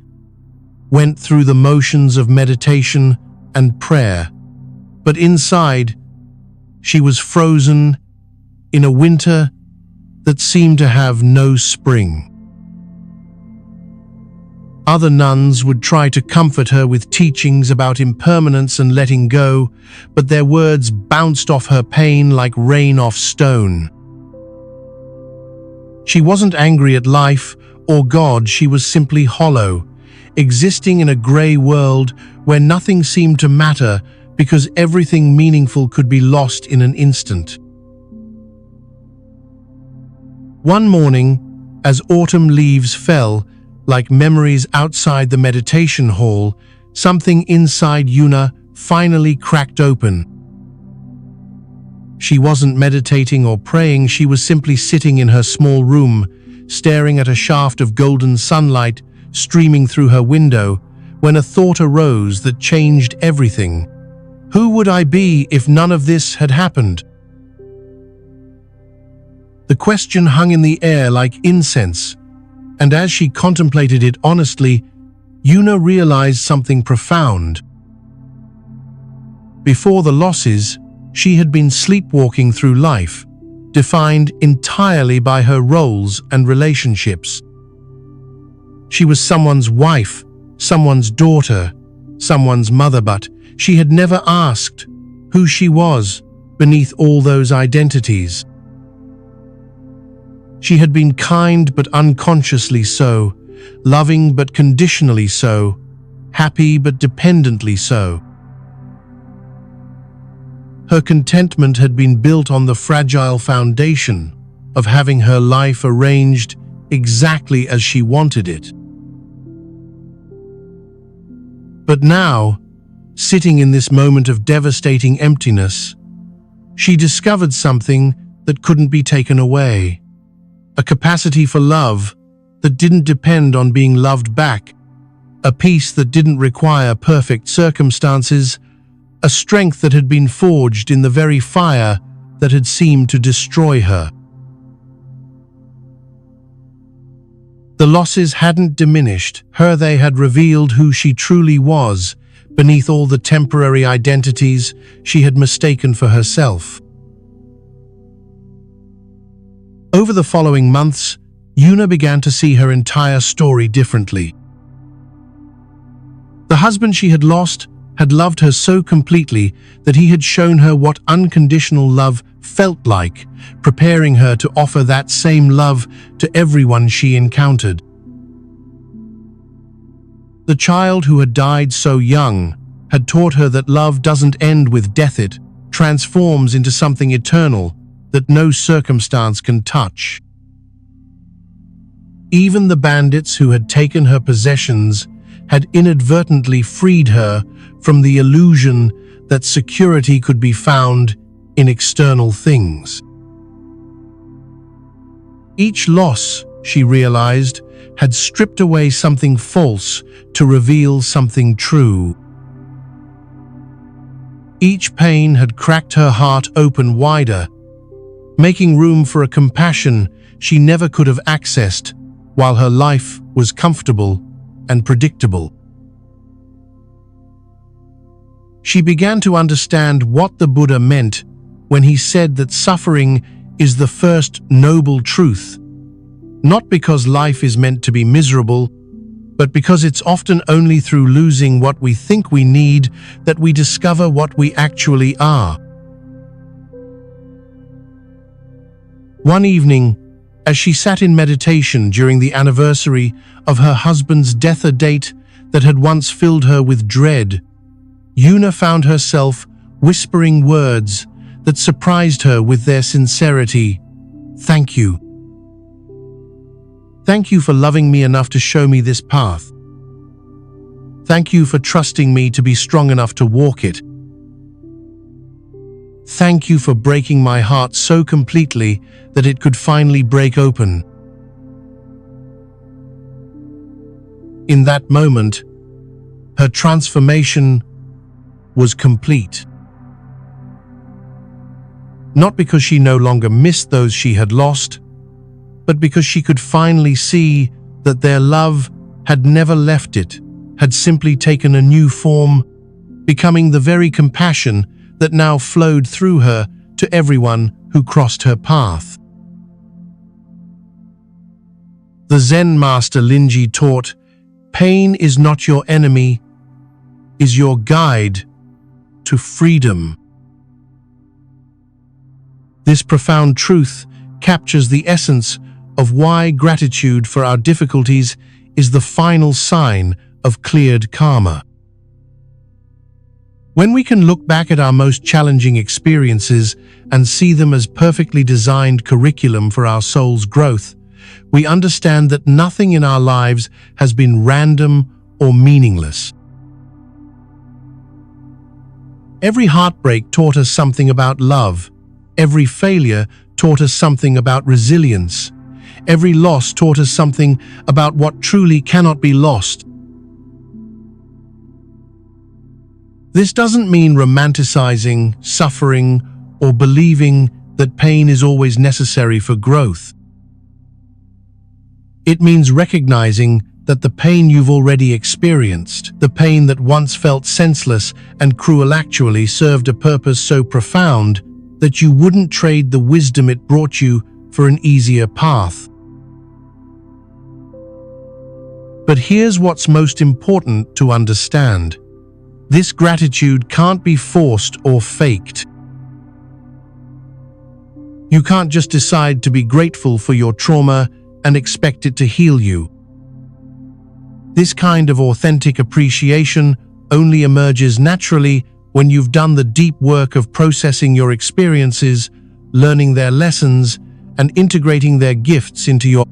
went through the motions of meditation and prayer, but inside, she was frozen in a winter that seemed to have no spring. Other nuns would try to comfort her with teachings about impermanence and letting go, but their words bounced off her pain like rain off stone. She wasn't angry at life or God, she was simply hollow, existing in a grey world where nothing seemed to matter because everything meaningful could be lost in an instant. One morning, as autumn leaves fell, like memories outside the meditation hall, something inside Yuna finally cracked open. She wasn't meditating or praying, she was simply sitting in her small room, staring at a shaft of golden sunlight streaming through her window, when a thought arose that changed everything. Who would I be if none of this had happened? The question hung in the air like incense, and as she contemplated it honestly, Yuna realized something profound. Before the losses, she had been sleepwalking through life, defined entirely by her roles and relationships. She was someone's wife, someone's daughter, someone's mother, but she had never asked who she was beneath all those identities. She had been kind but unconsciously so, loving but conditionally so, happy but dependently so. Her contentment had been built on the fragile foundation of having her life arranged exactly as she wanted it. But now, sitting in this moment of devastating emptiness, she discovered something that couldn't be taken away. A capacity for love that didn't depend on being loved back. a peace that didn't require perfect circumstances, a strength that had been forged in the very fire that had seemed to destroy her. The losses hadn't diminished her, they had revealed who she truly was, beneath all the temporary identities she had mistaken for herself. Over the following months, Yuna began to see her entire story differently. The husband she had lost had loved her so completely that he had shown her what unconditional love felt like, preparing her to offer that same love to everyone she encountered. The child who had died so young had taught her that love doesn't end with death, it transforms into something eternal that no circumstance can touch. Even the bandits who had taken her possessions had inadvertently freed her from the illusion that security could be found in external things. Each loss, she realized, had stripped away something false to reveal something true. Each pain had cracked her heart open wider, making room for a compassion she never could have accessed while her life was comfortable and predictable. She began to understand what the Buddha meant when he said that suffering is the first noble truth, not because life is meant to be miserable, but because it's often only through losing what we think we need that we discover what we actually are. One evening, as she sat in meditation during the anniversary of her husband's death, a date that had once filled her with dread, Yuna found herself whispering words that surprised her with their sincerity. "Thank you. Thank you for loving me enough to show me this path. Thank you for trusting me to be strong enough to walk it. Thank you for breaking my heart so completely that it could finally break open." In that moment, her transformation was complete. Not because she no longer missed those she had lost, but because she could finally see that their love had never left it, had simply taken a new form, becoming the very compassion that now flowed through her to everyone who crossed her path. The Zen master Linji taught, "Pain is not your enemy, is your guide to freedom." This profound truth captures the essence of why gratitude for our difficulties is the final sign of cleared karma. When we can look back at our most challenging experiences and see them as perfectly designed curriculum for our soul's growth, we understand that nothing in our lives has been random or meaningless. Every heartbreak taught us something about love. Every failure taught us something about resilience. Every loss taught us something about what truly cannot be lost. This doesn't mean romanticizing suffering or believing that pain is always necessary for growth. It means recognizing that the pain you've already experienced, the pain that once felt senseless and cruel, actually served a purpose so profound that you wouldn't trade the wisdom it brought you for an easier path. But here's what's most important to understand. This gratitude can't be forced or faked. You can't just decide to be grateful for your trauma and expect it to heal you. This kind of authentic appreciation only emerges naturally when you've done the deep work of processing your experiences, learning their lessons, and integrating their gifts into your